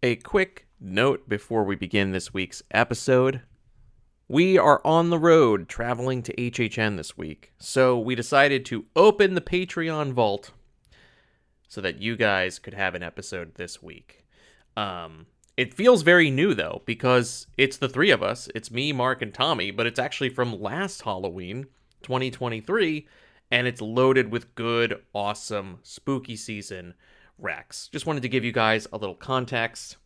A quick note before we begin this week's episode. We are on the road traveling to HHN this week, so we decided to open the Patreon vault so that you guys could have an episode this week. It feels very new, though, because it's the three of us. It's me, Mark, and Tommy, but it's actually from last Halloween, 2023, and it's loaded with good, awesome, spooky season Rex. Just wanted to give you guys a little context.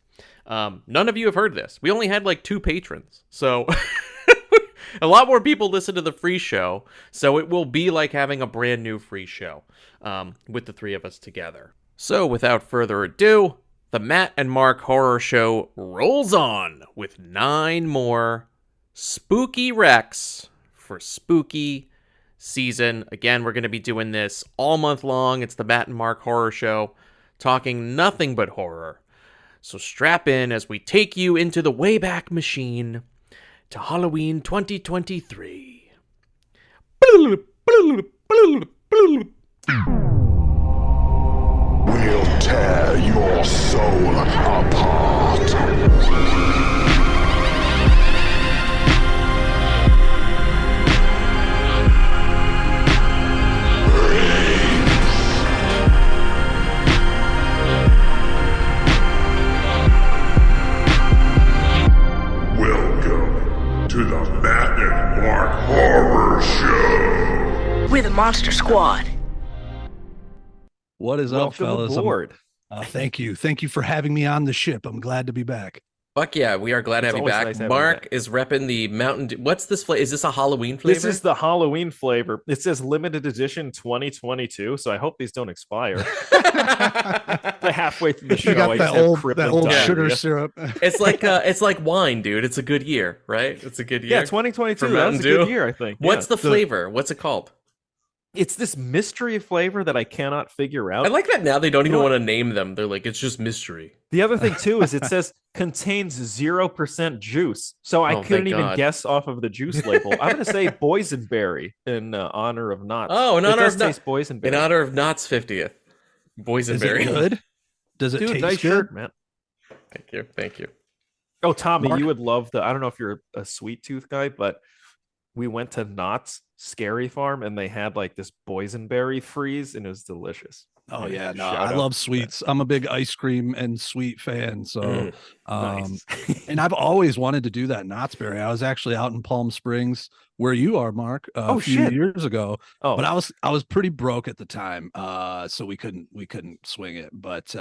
None of you have heard this. We only had like 2 patrons, so a lot more people listen to the free show, so it will be like having a brand new free show with the three of us together. So without further ado, the Matt and Mark Horror Show rolls on with 9 more spooky Rex for spooky season. Again, we're going to be doing this all month long. It's the Matt and Mark Horror Show, talking nothing but horror. So strap in as we take you into the Wayback Machine to Halloween 2023. We'll tear your soul apart. Welcome to the Matt and Mark Horror Show. We're the Monster Squad. What is up, fellas? Aboard. Thank you. Thank you for having me on the ship. I'm glad to be back. Fuck yeah, we are glad to have you back. Nice Mark is repping the Mountain Dew. What's this flavor? Is this a Halloween flavor? This is the Halloween flavor. It says limited edition 2022, so I hope these don't expire. The halfway through the show, You got I that just have old diarrhea. sugar syrup. It's like wine, dude. It's a good year, right? It's a good year. Yeah, 2022. For That's Mountain a Dew? good year, I think. What's Yeah. the flavor? What's it called? It's this mystery flavor that I cannot figure out. I like that now they don't even know want to name them. They're like, it's just mystery. The other thing too is it says contains 0% juice, so I Oh, couldn't thank even God. guess off of the juice label. I'm going to say boysenberry in honor of Knott's. Oh, in honor it does of Knott's. taste boysenberry. In honor of Knott's 50th. Is it Boysenberry. good? Does it Dude, taste nice good? shirt, man. Thank you. Thank you. Oh, Tommy, Mark? you would love the. I don't know if you're a sweet tooth guy, but we went to Knott's Scary Farm and they had like this boysenberry freeze and it was delicious. Oh yeah, no, Shout I out. love sweets. I'm a big ice cream and sweet fan. So, Nice. and I've always wanted to do that in Knott's Berry. I was actually out in Palm Springs, where you are, Mark, Oh, a few shit. years ago. Oh, But I was pretty broke at the time, so we couldn't swing it. But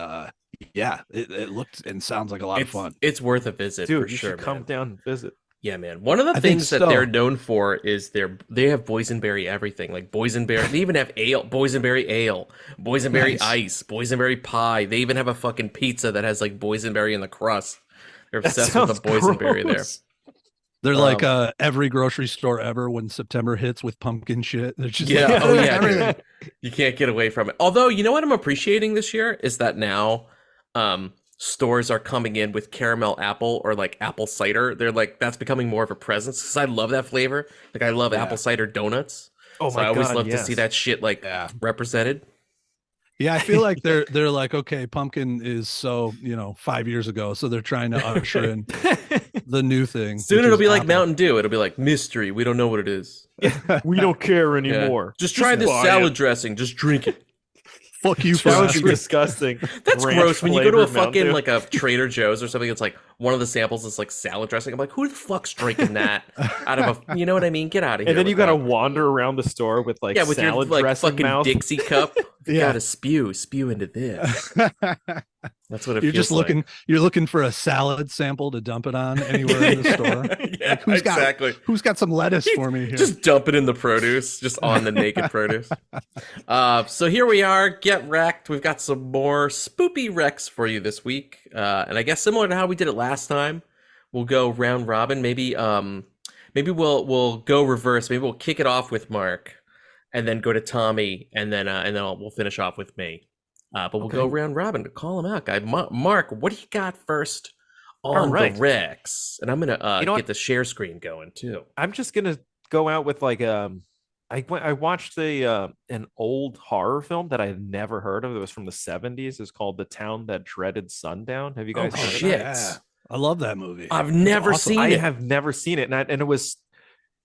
yeah, it looked and sounds like a lot of fun. It's worth a visit dude, for you sure, should come man. down and visit. Yeah, man. One of the I think things that so. they're known for is they have boysenberry everything. Like boysenberry. They even have boysenberry ale, boysenberry Nice. ice, boysenberry pie. They even have a fucking pizza that has like boysenberry in the crust. They're That obsessed with the sounds boysenberry gross. They're like every grocery store ever when September hits with pumpkin shit. They're just Yeah. like, Oh yeah. everything. Dude. You can't get away from it. Although, you know what I'm appreciating this year is that now, stores are coming in with caramel apple or like apple cider. They're like, that's becoming more of a presence because I love that flavor. Like I love apple cider donuts. Oh So my I always God, love to yes. see that shit like represented. Yeah, I feel like they're like, okay, pumpkin is so 5 years ago, so they're trying to usher in the new thing. Soon which it'll is be like apple. Mountain Dew. It'll be like mystery. We don't know what it is. We don't care Yeah. anymore. Just try this buy salad it. dressing. Just drink it. Fuck you for That would be asking. disgusting. That's Ranch gross. When you go to a flavored Mountain fucking Dew. like a Trader Joe's or something, it's like one of the samples is like salad dressing. I'm like, who the fuck's drinking that out of a? You know what I mean? Get out of here. and then you with got to that. wander around the store with like with your salad like dressing fucking mouth. Dixie cup. You Yeah. gotta spew into this. That's what it You're feels just looking. You're looking for a salad sample to dump it on anywhere in the store. Like. Yeah, Like, who's exactly. Who's got some lettuce for me here? Just dump it in the produce, just on the naked produce. So here we are. Get wrecked. We've got some more spoopy wrecks for you this week, and I guess similar to how we did it last time, we'll go round robin. Maybe we'll go reverse. Maybe we'll kick it off with Mark, and then go to Tommy, and then we'll finish off with me. But we'll go round robin to call him out, guy. Mark, what do you got first on right. the Rex? And I'm gonna You know get what? the share screen going too. I'm just gonna go out with like I watched an old horror film that I had never heard of. It was from the 70s. It's called The Town That Dreaded Sundown. Have you Oh guys heard of shit! that? Yeah, I love that movie. I've That's never awesome. seen I it. have never seen it, and it was.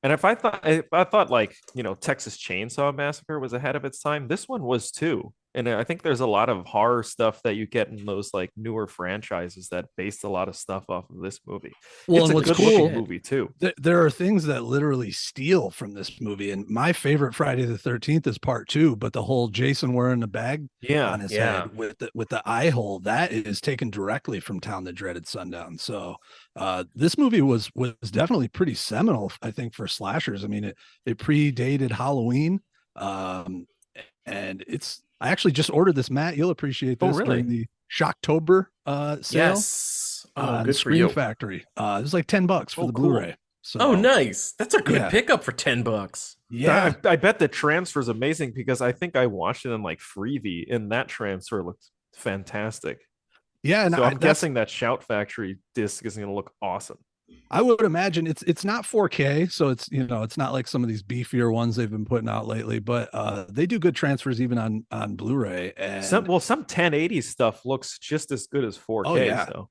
And if I thought like, Texas Chainsaw Massacre was ahead of its time, this one was too. And I think there's a lot of horror stuff that you get in those like newer franchises that based a lot of stuff off of this movie. Well, It's and a what's good cool, looking movie too. there are things that literally steal from this movie. And my favorite Friday the 13th is part 2, but the whole Jason wearing the bag Yeah. on his Yeah. head with the eye hole, that is taken directly from Town That Dreaded Sundown. So this movie was definitely pretty seminal, I think, for slashers. I mean, it predated Halloween. And I actually just ordered this, Matt. You'll appreciate Oh, this, really? during the Shocktober sale. Yes. Oh, The good for Scream you. Factory. It was like $10 for Oh, the cool. Blu-ray. So Oh, nice. That's a good Yeah. pickup for $10. yeah. I bet the transfer is amazing because I think I watched it in like Freevee, and that transfer looked fantastic. Yeah, and So I'm that's- guessing that Shout Factory disc is going to look awesome. I would imagine it's not 4K, so it's it's not like some of these beefier ones they've been putting out lately, but they do good transfers even on Blu-ray. And Some 1080 stuff looks just as good as 4K. Oh, yeah. So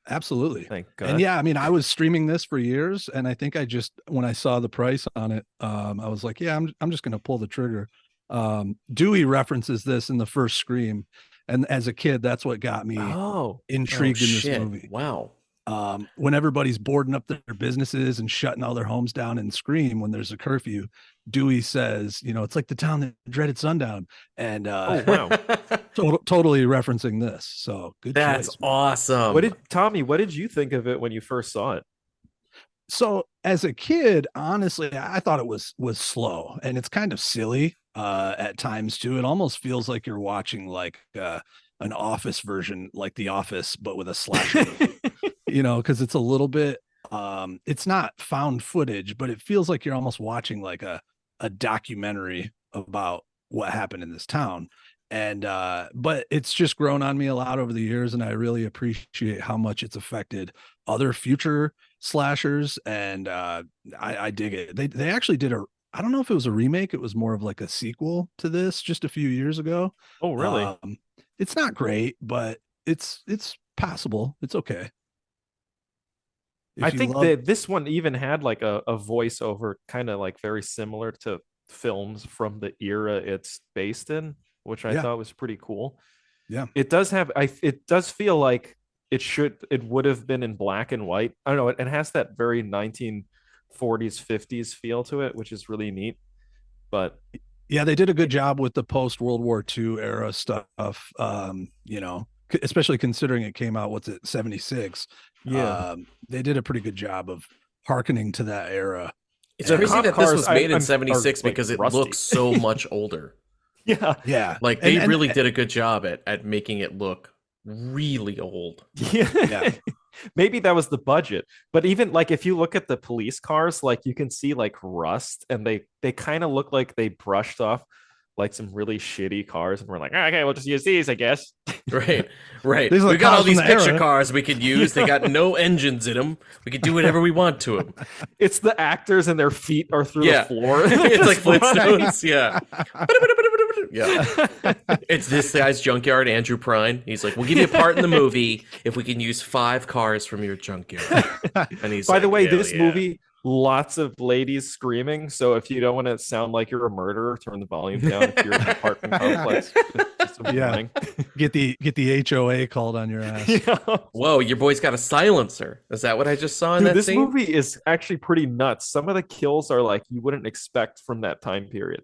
absolutely. thank God. And yeah, I mean, I was streaming this for years, and I think when I saw the price on it, I was like, yeah, I'm just gonna pull the trigger. Dewey references this in the first Scream, and as a kid, that's what got me intrigued in this shit. movie. Wow. When everybody's boarding up their businesses and shutting all their homes down in Scream when there's a curfew, Dewey says, it's like the Town That Dreaded Sundown, and Oh wow. totally referencing this. So good. That's choice, man. awesome. What did you think of it when you first saw it? So as a kid, honestly, I thought it was slow, and it's kind of silly at times too. It almost feels like you're watching like an Office version, like The Office, but with a slasher. Because it's a little bit it's not found footage, but it feels like you're almost watching like a documentary about what happened in this town. And but it's just grown on me a lot over the years, and I really appreciate how much it's affected other future slashers. And I dig it. They actually did I don't know if it was a remake, it was more of like a sequel to this just a few years ago. Oh really? It's not great, but it's passable. It's okay. I think that this one even had like a voiceover kind of like very similar to films from the era it's based in, which I thought was pretty cool. Yeah. It does have it does feel like it would have been in black and white. I don't know, it has that very 1940s 50s feel to it, which is really neat. But yeah, they did a good job with the post World War II era stuff. Especially considering it came out, 76. yeah. They did a pretty good job of hearkening to that era. It's The crazy cop that this cars, was made in are, 76 like, because it rusty. looks so much older. Yeah. Yeah. Like they And- really did a good job at making it look really old. Yeah. Maybe that was the budget. But even like if you look at the police cars, like you can see like rust, and they kind of look like they brushed off like some really shitty cars, and we're like, okay, we'll just use these, I guess. Right. These are We like got all cars from these the picture era. cars we could use. They got no engines in them. We could do whatever we want to them. It's the actors and their feet are through Yeah. the floor. It's like Flintstones. Yeah. Yeah. It's this guy's junkyard, Andrew Prine. He's like, we'll give you a part in the movie if we can use 5 cars from your junkyard. And he's By the like, way, "Hell this yeah." movie, lots of ladies screaming. So if you don't want to sound like you're a murderer, turn the volume down if you're in an apartment complex. Just a Yeah. warning. Get the HOA called on your ass. Yeah. Whoa, your boy's got a silencer. Is that what I just saw in Dude, that this scene? movie is actually pretty nuts. Some of the kills are like you wouldn't expect from that time period.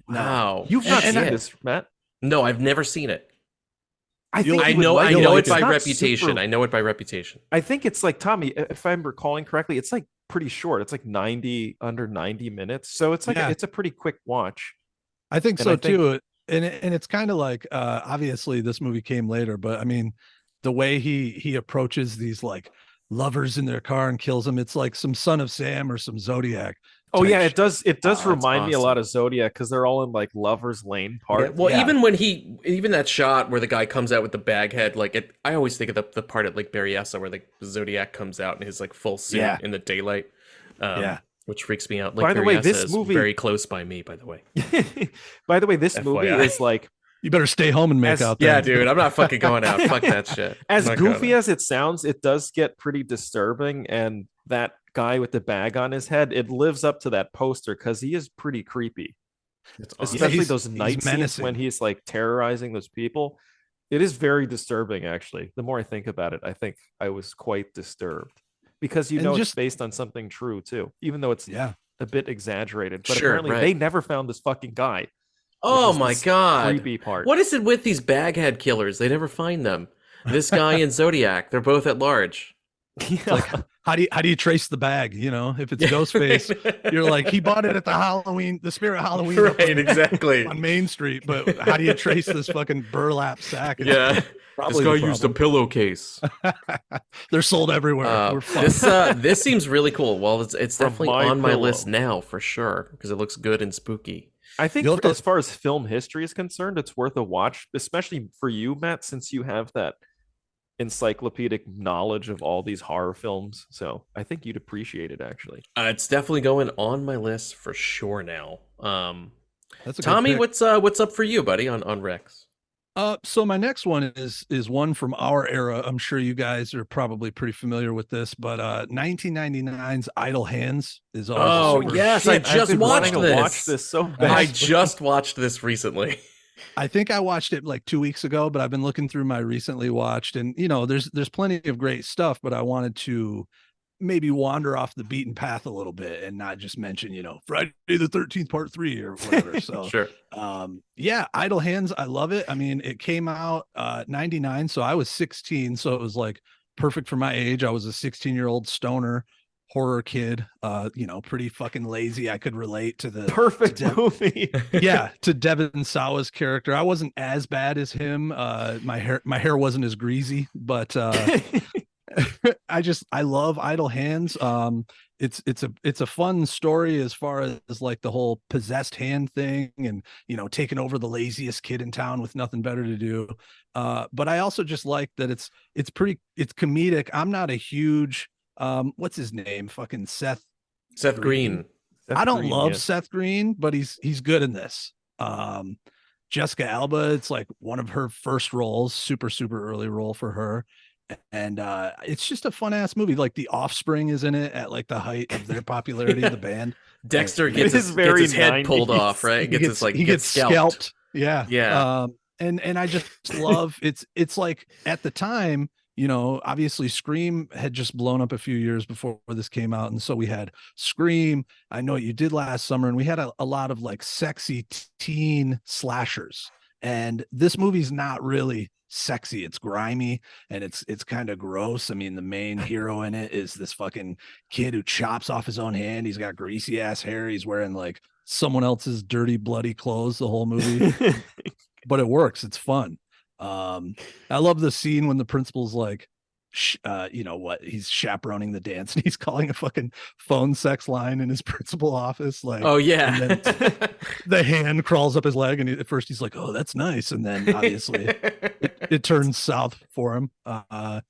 Wow. You've not And seen I- this, Matt? No, I've never seen it. I You'll- think I you would know like I know it It's by not reputation. super- I know it by reputation. I think it's like Tommy, if I'm recalling correctly, it's like pretty short. It's like under 90 minutes. So it's like Yeah. it's a pretty quick watch. I think And so I think- too. And it's kind of like obviously this movie came later, but I mean the way he approaches these like lovers in their car and kills them, it's like some Son of Sam or some Zodiac. Oh type yeah, shit. it does. It does Oh, that's remind me a awesome. lot of Zodiac because they're all in like lovers lane part. Yeah, well, Yeah. even that shot where the guy comes out with the bag head, like I always think of the part at like Berryessa where the Zodiac comes out in his like full suit Yeah. in the daylight. Yeah. which freaks me out. By the way, this is movie very close by me. By the way, by the way, this movie FYI. is like, You better stay home and make As- out there. yeah, dude, I'm not fucking going out. Fuck that shit. as I'm not going goofy out. as it sounds, it does get pretty disturbing. And that guy with the bag on his head, it lives up to that poster because he is pretty creepy. It's awesome. Especially he's- those he's night scenes menacing. when he's like terrorizing those people. It is very disturbing, actually. The more I think about it, I think I was quite disturbed because And it's just- based on something true too, even though it's Yeah. a bit exaggerated. But Sure, apparently right. they never found this fucking guy. Oh is my the god. creepy part. What is it with these baghead killers? They never find them. This guy and Zodiac, they're both at large. Yeah. How do you trace the bag? You know, if it's Ghostface, you're like, he bought it at the Spirit Halloween up Right, exactly. on Main Street. But how do you trace this fucking burlap sack? It's Yeah. probably This guy the used a problem. pillowcase. They're sold everywhere. We're fucked. This seems really cool. Well, it's From definitely My on my Pillow. list now for sure because it looks good and spooky. I think You'll have to- as far as film history is concerned, it's worth a watch, especially for you, Matt, since you have that encyclopedic knowledge of all these horror films. So I think you'd appreciate it, actually. It's definitely going on my list for sure now. That's a good Tommy, pick. what's up for you, buddy, on Rex? So my next one is one from our era. I'm sure you guys are probably pretty familiar with this, but 1999's Idle Hands is Oh, always yes, I I've just been wanting watched to this. watch this so bad. I just watched this recently. I think I watched it like 2 weeks ago, but I've been looking through my recently watched, and you know, there's plenty of great stuff, but I wanted to maybe wander off the beaten path a little bit and not just mention, you know, Friday the 13th part 3 or whatever. So Sure. yeah, Idle Hands, I love it. I mean, it came out 99, so I was 16, so it was like perfect for my age. I was a 16-year-old stoner horror kid, you know, pretty fucking lazy. I could relate to the Perfect to movie. yeah, to Devin Sawa's character. I wasn't as bad as him. My hair wasn't as greasy, but I love Idle Hands. It's a fun story as far as like the whole possessed hand thing and, you know, taking over the laziest kid in town with nothing better to do. But I also just like that it's comedic. I'm not a huge what's his name? Fucking Seth Green. I don't Green, love yeah. Seth Green, but he's good in this. Jessica Alba, it's like one of her first roles, super early role for her. And it's just a fun ass movie. Like The Offspring is in it at like the height of their popularity, the band. Dexter It gets is his, very gets his head pulled 90s. off, right? He gets scalped. Yeah. Yeah. And I just love it's like at the time, you know, obviously Scream had just blown up a few years before this came out. And so we had Scream, I Know What You Did Last Summer, and we had a lot of like sexy teen slashers. And this movie's not really sexy. It's grimy and it's kind of gross. I mean, the main hero in it is this fucking kid who chops off his own hand. He's got greasy ass hair. He's wearing like someone else's dirty, bloody clothes the whole movie. But it works. It's fun. I love the scene when the principal's like, you know what, he's chaperoning the dance and he's calling a fucking phone sex line in his principal office. Like, Oh yeah. and then the hand crawls up his leg, and at first he's like, "Oh, that's nice," and then obviously it turns south for him. But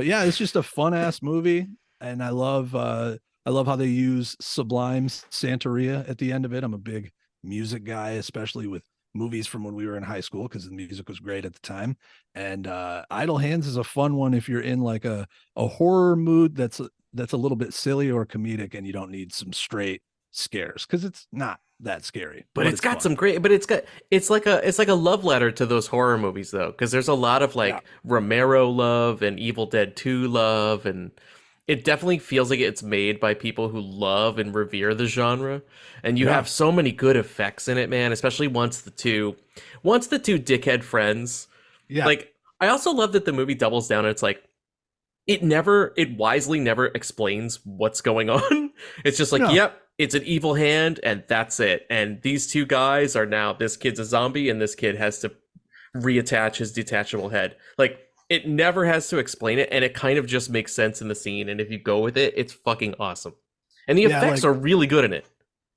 yeah, it's just a fun ass movie, and I love how they use Sublime Santeria at the end of it. I'm a big music guy, especially with movies from when we were in high school, because the music was great at the time. And Idle Hands is a fun one if you're in like a horror mood that's a little bit silly or comedic, and you don't need some straight scares, because it's not that scary. But it's got fun. some great. But it's like a love letter to those horror movies though, because there's a lot of like Romero love and Evil Dead 2 love, and it definitely feels like it's made by people who love and revere the genre. And you have so many good effects in it, man. Especially once the two dickhead friends. Yeah. Like, I also love that the movie doubles down and it's like, it wisely never explains what's going on. It's just like, No. yep, it's an evil hand and that's it. And these two guys are now, this kid's a zombie and this kid has to reattach his detachable head. Like, it never has to explain it, and it kind of just makes sense in the scene. And if you go with it, it's fucking awesome. And the Yeah, effects like- are really good in it.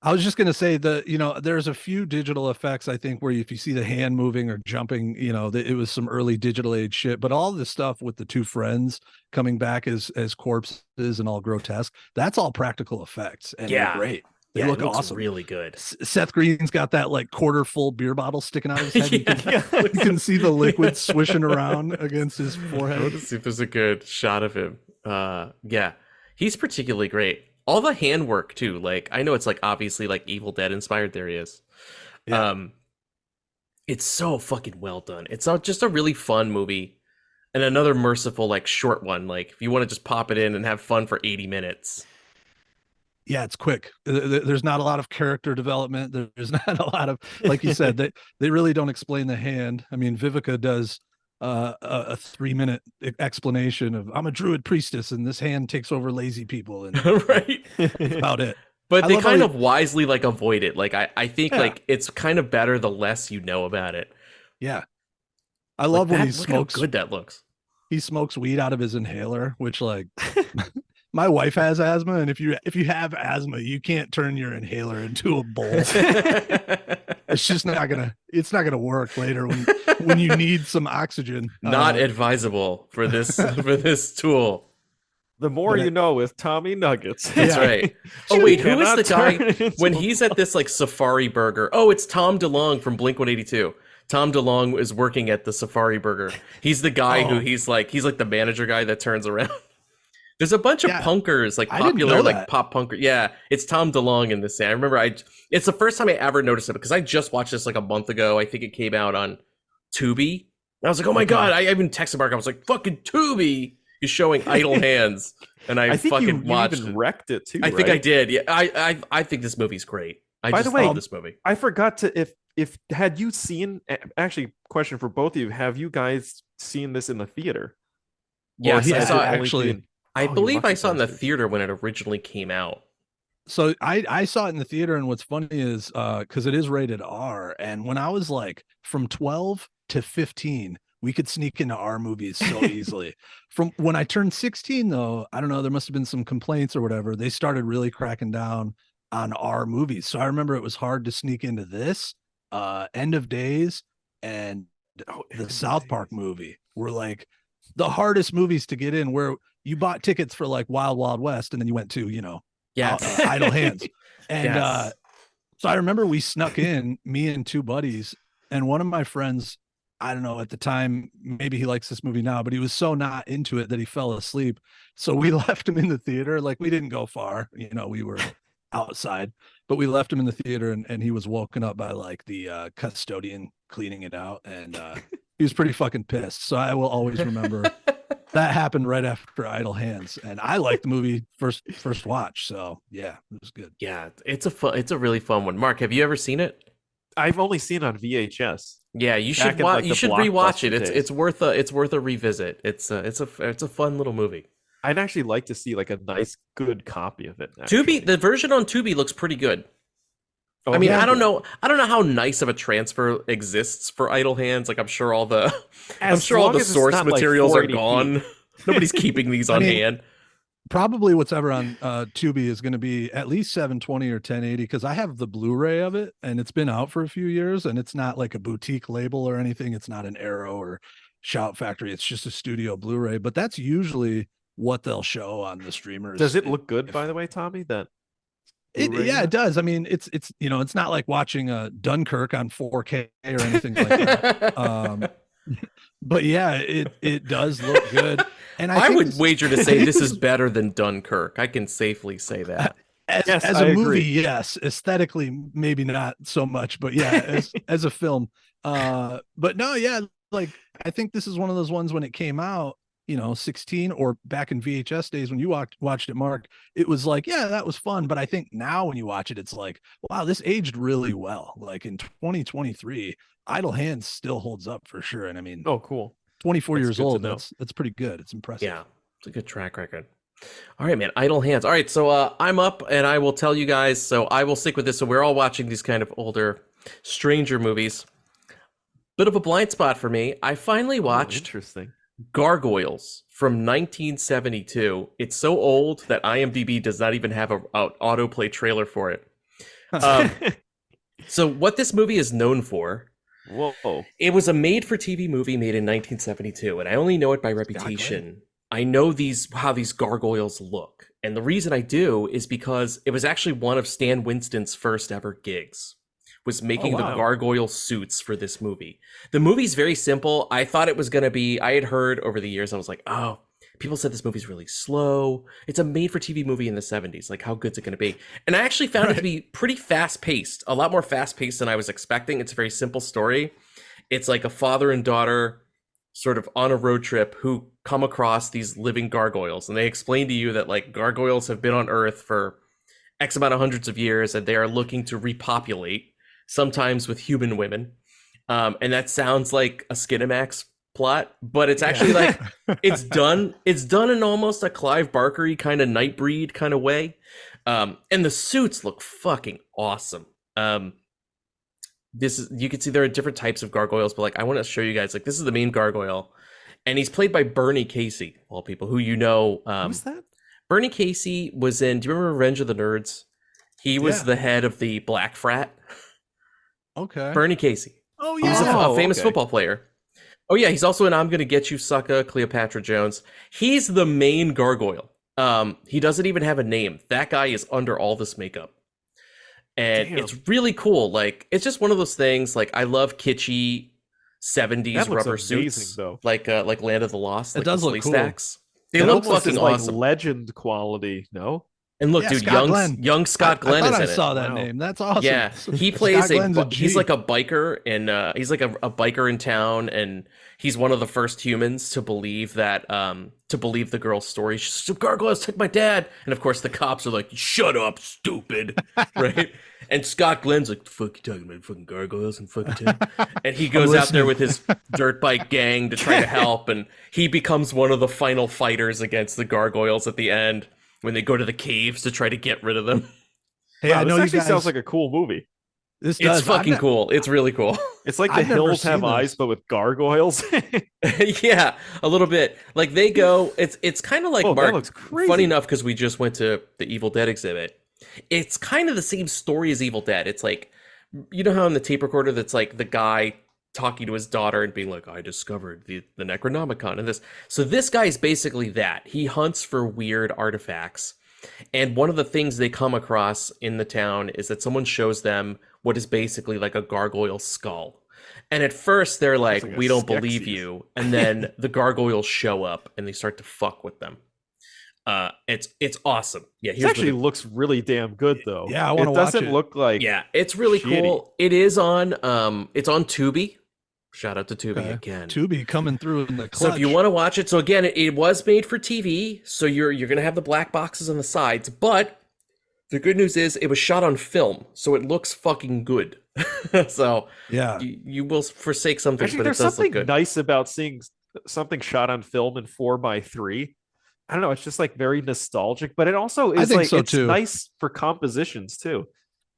I was just gonna say there's a few digital effects I think where if you see the hand moving or jumping, it was some early digital age shit. But all this stuff with the two friends coming back as corpses and all grotesque, that's all practical effects, and they're great. They look it looks awesome. really good. Seth Green's got that like quarter full beer bottle sticking out of his head. Yeah. You can see the liquid swishing around against his I forehead. want to see if there's a good shot of him. Yeah, he's particularly great. All the handwork too. Like I know it's like obviously like Evil Dead inspired. There he is. Yeah. It's so fucking well done. It's just a really fun movie, and another merciful like short one. Like if you want to just pop it in and have fun for 80 minutes. Yeah, it's quick. There's not a lot of character development. There's not a lot of, like you said, they really don't explain the hand. I mean, Vivica does a 3-minute explanation of I'm a druid priestess and this hand takes over lazy people, and Right. that's about it. But I they love how kind he- of wisely like avoid it. Like I think Yeah. like it's kind of better the less you know about it. Yeah, I love Like when he that, look how smokes. good that looks. He smokes weed out of his inhaler, which like my wife has asthma, and if you have asthma, you can't turn your inhaler into a bowl. It's just not gonna work later when you need some oxygen. Not advisable for this for this tool. The more But you know with Tommy Nuggetz. That's Yeah. right. Oh wait, who is Cannot the guy turn it into when a he's at this like Safari Burger? Oh, it's Tom DeLonge from Blink 182. Tom DeLonge is working at the Safari Burger. He's the guy who Oh. he's like the manager guy that turns around. There's a bunch of Yeah, punkers, like I didn't popular know like that. pop punker. Yeah, it's Tom DeLonge in this scene. I remember it's the first time I ever noticed it because I just watched this like a month ago. I think it came out on Tubi. And I was like, oh my Okay. god! I even texted Mark. I was like, fucking Tubi is showing Idle Hands, and I think fucking you watched even it. wrecked it too. I think I right? did. Yeah, I think this movie's great. I By just the way, love this movie. I forgot to if had you seen actually question for both of you, have you guys seen this in the theater? Yes, he I had saw to it. actually. I Oh, you believe I lucky saw it in the bastards. theater when it originally came out. So I saw it in the theater, and what's funny is because it is rated R, and when I was like from 12 to 15, we could sneak into R movies so easily. From when I turned 16, though, I don't know, there must have been some complaints or whatever. They started really cracking down on R movies. So I remember it was hard to sneak into this, End of Days, and the South Park movie were like the hardest movies to get in, where you bought tickets for like Wild Wild West, and then you went to, Yes. Idle Hands. And Yes. so I remember we snuck in, me and two buddies, and one of my friends, I don't know, at the time, maybe he likes this movie now, but he was so not into it that he fell asleep. So we left him in the theater. Like, we didn't go far, we were outside, but we left him in the theater, and he was woken up by like the custodian cleaning it out. And he was pretty fucking pissed. So I will always remember that happened right after Idle Hands, and I liked the movie first watch. So yeah, it was good. Yeah, it's a really fun one. Mark, have you ever seen it? I've only seen it on VHS. Yeah, you Back should in, like, you the should rewatch it. Blockbuster days. It's worth a revisit. It's a fun little movie. I'd actually like to see like a nice, good copy of it. Tubi, the version on Tubi looks pretty good. Oh, I mean, yeah. I don't know how nice of a transfer exists for Idle Hands. Like, I'm sure all the As all long the as it's source not, like, materials are 480p. gone. Nobody's keeping these I on mean, hand. Probably what's ever on Tubi is going to be at least 720 or 1080, because I have the Blu-ray of it, and it's been out for a few years, and it's not like a boutique label or anything. It's not an Arrow or Shout Factory. It's just a studio Blu-ray, but that's usually what they'll show on the streamers. Does it look good, by the way, Tommy? That Blu-ray Yeah, unit? it does. I mean, it's it's not like watching a Dunkirk on 4K or anything like that. But yeah, it does look good. And I think would this- wager to say this is better than Dunkirk. I can safely say that. as I a agree. movie, yes. Aesthetically, maybe not so much, but yeah, as a film. But no, yeah, like I think this is one of those ones when it came out, 16 or back in VHS days when you watched it, Mark, it was like, yeah, that was fun. But I think now when you watch it, it's like, wow, this aged really well. Like in 2023, Idle Hands still holds up for sure. And I mean, Oh, cool. 24 That's years good to old, know. that's pretty good. It's impressive. Yeah, it's a good track record. All right, man. Idle Hands. All right, so I'm up, and I will tell you guys. So I will stick with this. So we're all watching these kind of older, stranger movies. Bit of a blind spot for me. I finally Oh, watched interesting. Gargoyles from 1972. It's so old that IMDb does not even have a autoplay trailer for it. Um, so what this movie is known for, Whoa. it was a made-for-TV movie made in 1972, and I only know it by reputation. I know how these gargoyles look, and the reason I do is because it was actually one of Stan Winston's first ever gigs, was making the gargoyle suits for this movie. The movie's very simple. I thought it was going to be, I had heard over the years, I was like, oh, people said this movie's really slow. It's a made-for-TV movie in the 70s. Like, how good's it going to be? And I actually found it to be pretty fast-paced, a lot more fast-paced than I was expecting. It's a very simple story. It's like a father and daughter sort of on a road trip who come across these living gargoyles, and they explain to you that like gargoyles have been on Earth for X amount of hundreds of years, and they are looking to repopulate, sometimes with human women. And that sounds like a Skinamax plot, but it's actually like it's done in almost a Clive Barker-y kind of Nightbreed kind of way. And the suits look fucking awesome. This is, you can see there are different types of gargoyles, but like I want to show you guys, like this is the main gargoyle, and he's played by Bernie Casey, all people who you know. Who's that? Bernie Casey was in, do you remember Revenge of the Nerds? He was the head of the Black Frat. Okay. Bernie Casey. Oh He's yeah. a famous football player. Oh yeah, he's also in I'm Gonna Get You, Sucka, Cleopatra Jones. He's the main gargoyle. He doesn't even have a name. That guy is under all this makeup. And it's really cool. Like, it's just one of those things. Like, I love kitschy 70s rubber suits, though. like Land of the Lost. Like it does the look cool. stacks. They look fucking awesome. Like legend quality, no? And look, dude, young Scott Glenn is in it. I saw that name. That's awesome. Yeah, he plays he's like a biker, and he's like a biker in town, and he's one of the first humans to believe that the girl's story. She's like, gargoyles took my dad, and of course the cops are like, "Shut up, stupid!" Right? And Scott Glenn's like, "The fuck you talking about? Fucking gargoyles and fucking town." And he goes out there with his dirt bike gang to try to help, and he becomes one of the final fighters against the gargoyles at the end, when they go to the caves to try to get rid of them. Hey, wow, I know this actually sounds like a cool movie. It's fucking cool. It's really cool. It's like The Hills Have Eyes, but with gargoyles. Yeah, a little bit. Like they go, it's kind of like Mark. That looks crazy. Funny enough, because we just went to the Evil Dead exhibit. It's kind of the same story as Evil Dead. It's like, you know how in the tape recorder that's like the guy talking to his daughter and being like, I discovered the Necronomicon and this. So this guy is basically that. He hunts for weird artifacts. And one of the things they come across in the town is that someone shows them what is basically like a gargoyle skull. And at first they're like we don't believe you. And then the gargoyles show up and they start to fuck with them. It's awesome. Yeah, it actually looks really damn good though. Yeah, I want to watch it. It doesn't look like it's really cool. It is on it's on Tubi. Shout out to Tubi again. Tubi coming through in the clutch. So if you want to watch it, so again, it was made for TV, so you're gonna have the black boxes on the sides, but the good news is it was shot on film, so it looks fucking good. So yeah, you will forsake something, actually, but there's it does something look good. Nice about seeing something shot on film in 4:3. I don't know, it's just like very nostalgic, but it also is like it's too. Nice for compositions too.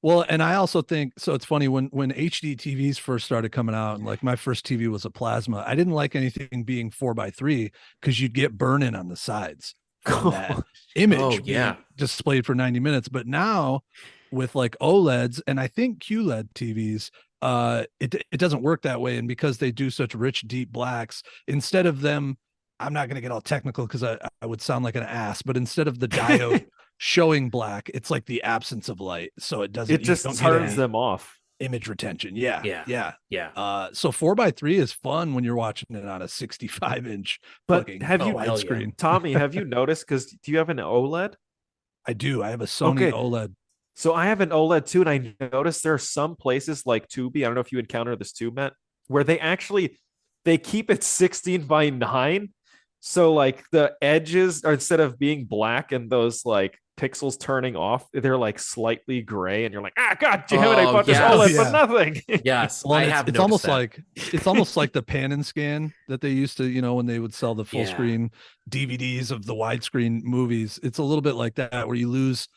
Well, and I also think, so it's funny when HD TVs first started coming out, and like my first TV was a plasma. I didn't like anything being 4:3 because you'd get burn-in on the sides from that image being displayed for 90 minutes. But now with like OLEDs and I think QLED TVs, it doesn't work that way. And because they do such rich, deep blacks, instead of them, I'm not going to get all technical because I would sound like an ass, but instead of the diode showing black, it's like the absence of light, so it doesn't. It just turns them off. Image retention. So 4:3 is fun when you're watching it on a 65-inch. But have you widescreen? Tommy, have you noticed? Because do you have an OLED? I do. I have a Sony OLED. So I have an OLED too, and I noticed there are some places like Tubi. I don't know if you encounter this too, Matt, where they keep it 16:9. So like the edges are, instead of being black and those like pixels turning off, they're like slightly gray, and you're like, god damn it, I bought this OLED for nothing. Yes, well, it's almost like the pan and scan that they used to, when they would sell the full screen DVDs of the widescreen movies. It's a little bit like that, where you lose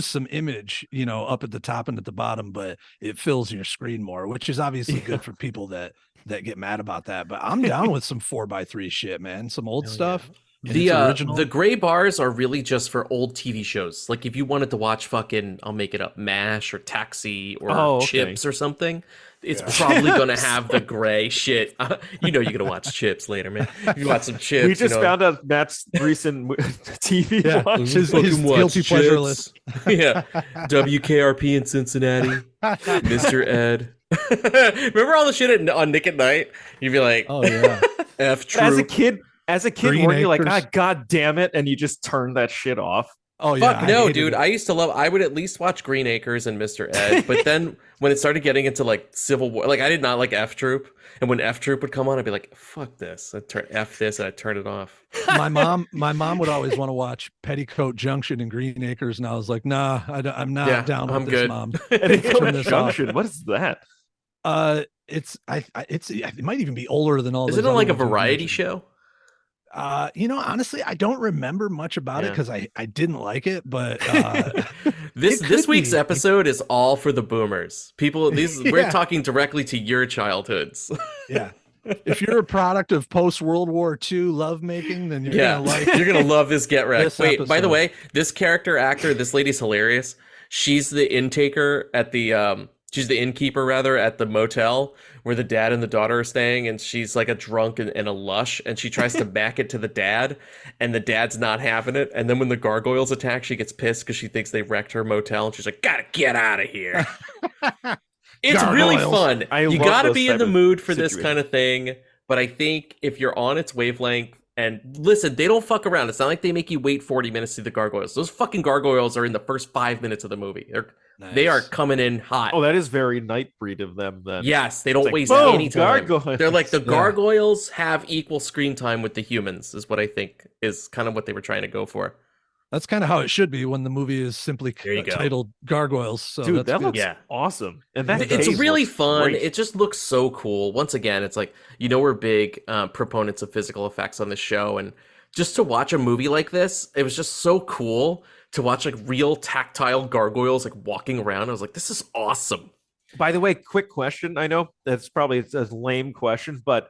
some image, up at the top and at the bottom, but it fills your screen more, which is obviously good for people that get mad about that. But I'm down with some 4:3 shit, man. Some old stuff. in its original. The gray bars are really just for old TV shows. Like if you wanted to watch fucking, I'll make it up, MASH or Taxi or Chips or something, it's probably gonna have the gray shit. You know, you're gonna watch Chips later, man. You watch some Chips. We just found out Matt's recent TV watch. His guilty pleasure list. Yeah, WKRP in Cincinnati, Mr. Ed. Remember all the shit on Nick at Night? You'd be like, oh yeah, F Troop. As a kid, Green weren't you like, Acres. God damn it, and you just turned that shit off? Oh yeah. Fuck no, dude. I used to love. I would at least watch Green Acres and Mr. Ed, but then when it started getting into like Civil War, like I did not like F Troop, and when F Troop would come on, I'd be like, "Fuck this!" I'd turn F this, and I'd turn it off. My mom would always want to watch Petticoat Junction and Green Acres, and I was like, "Nah, I'm not down with I'm this, good. Mom." Petticoat this Junction. What is that? It might even be older than all. Isn't those it like a other ones you variety mentioned. show? Honestly, I don't remember much about it because I didn't like it, but This week's be. episode is all for the boomers. People, we're talking directly to your childhoods. yeah. If you're a product of post World War II lovemaking, then you're gonna like. You're gonna love this Get Wrecked. this Wait, by the episode. way, this actor, this lady's hilarious. She's the innkeeper at the motel where the dad and the daughter are staying, and she's like a drunk and a lush, and she tries to back it to the dad, and the dad's not having it. And then when the gargoyles attack, she gets pissed because she thinks they wrecked her motel, and she's like, "Gotta get out of here." It's really fun. You gotta be in the mood for this kind of thing. But I think if you're on its wavelength, and listen, they don't fuck around. It's not like they make you wait 40 minutes to see the gargoyles. Those fucking gargoyles are in the first 5 minutes of the movie. They are coming in hot. Oh, that is very Nightbreed of them then. Yes, they don't Like, waste boom, any time. gargoyles. They're like the gargoyles have equal screen time with the humans, is what I think is kind of what they were trying to go for. That's kind of how it should be when the movie is simply you go. titled Gargoyles. So Dude, that's that good. looks awesome. And that It's cave really looks fun. great. It just looks so cool. Once again, it's like, we're big proponents of physical effects on this show, and just to watch a movie like this, it was just so cool to watch like real tactile gargoyles like walking around. I was like, this is awesome. By the way, quick question. I know that's probably a lame question, but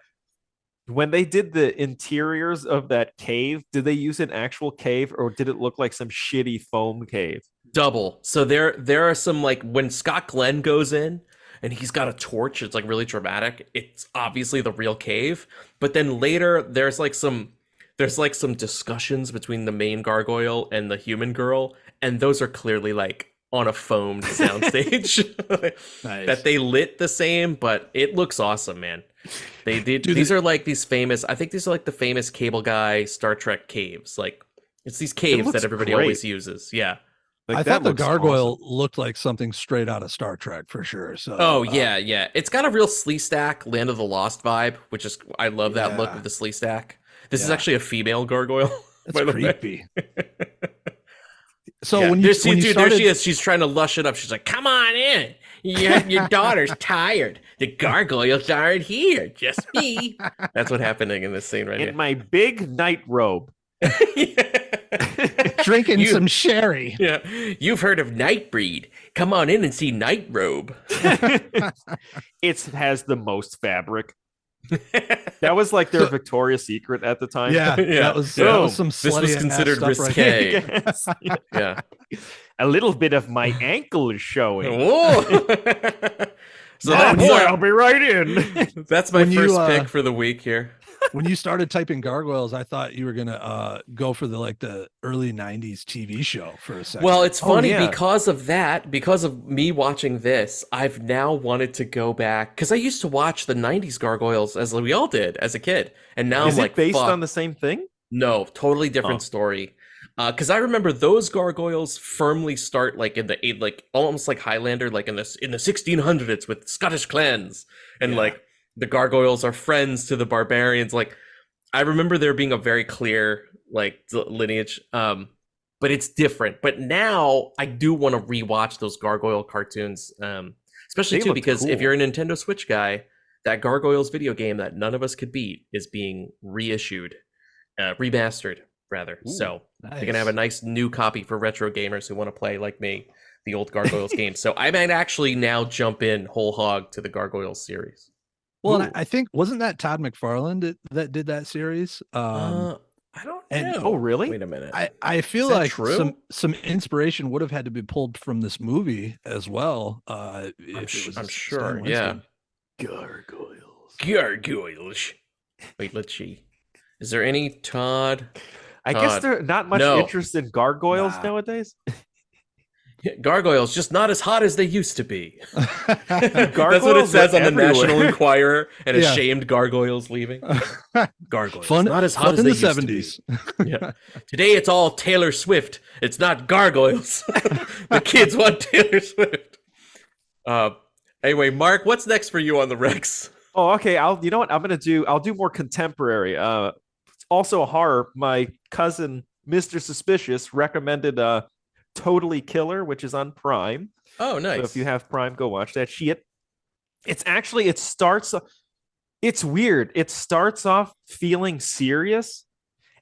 when they did the interiors of that cave, did they use an actual cave or did it look like some shitty foam cave? Double. So there are some, like, when Scott Glenn goes in and he's got a torch, it's like really dramatic. It's obviously the real cave. But then later there's like some discussions between the main gargoyle and the human girl, and those are clearly like on a foamed soundstage. Nice. That they lit the same, but it looks awesome, man. They did. Dude, these are like these famous. I think these are like the famous cable guy Star Trek caves. Like it's these caves looks that everybody great. always uses. Yeah. Like, I that thought the looks gargoyle awesome. looked like something straight out of Star Trek for sure. So Oh yeah. It's got a real Slee Stack Land of the Lost vibe, which is I love that look Yeah. of the Slee Stack. This is Yeah. actually a female gargoyle. it's by the way. creepy. So Yeah, when you, there started, she is. She's trying to lush it up. She's like, "Come on in. Your daughter's tired. The gargoyles aren't here. Just me." That's what's happening in this scene right In my big night robe. here. drinking some sherry. Yeah, you've heard of Nightbreed. Come on in and see Night Robe. It has the most fabric. That was like their Victoria's Secret at the time. Yeah, Yeah. that was Boom. some This was slutty ass considered stuff right risque. there. Yes. Yeah. A little bit of my ankle is showing. Whoa. So Oh, boy, I'll be right in. that's my When you, first pick for the week here. When you started typing gargoyles, I thought you were gonna go for the early '90s TV show for a second. Well, it's funny yeah. because of me watching this, I've now wanted to go back because I used to watch the '90s Gargoyles as we all did as a kid, and now Is I'm it like, based fuck. on the same thing? No, totally different Oh. story. Because I remember those gargoyles firmly start like in the like almost like Highlander, like in the 1600s with Scottish clans, and like the gargoyles are friends to the barbarians. Like I remember there being a very clear like lineage, but it's different. But now I do want to rewatch those gargoyle cartoons, especially They too look because if cool. you're a Nintendo Switch guy, that Gargoyles video game that none of us could beat is being reissued, remastered rather. Ooh, so nice. you're gonna have a nice new copy for retro gamers who want to play like me the old Gargoyles games. So I might actually now jump in whole hog to the Gargoyles series. Well, and I think wasn't that Todd McFarlane that did that series? I I don't And- know. Oh, really? Wait a minute. I feel Is that like true? some inspiration would have had to be pulled from this movie as well. I'm If it was I'm Stan sure. Yeah. Winston. Gargoyles. Wait, let's see. Is there any Todd? I guess Todd. there's not much No. interest in gargoyles Nah. nowadays. Gargoyles, just not as hot as they used to be. That's what it Gargoyles says are on the National everywhere. Enquirer, and Yeah. ashamed gargoyles leaving. Gargoyles, Fun, not as hot fun as in they the used 70s. to be. Yeah. Today it's all Taylor Swift. It's not gargoyles. The kids want Taylor Swift. Anyway, Mark, what's next for you on the Rex? Oh, okay. You know what I'm gonna do? I'll do more contemporary. It's also a horror. My cousin, Mr. Suspicious, recommended Totally Killer, which is on Prime. Oh, nice. So if you have Prime, go watch that shit. It's weird. It starts off feeling serious,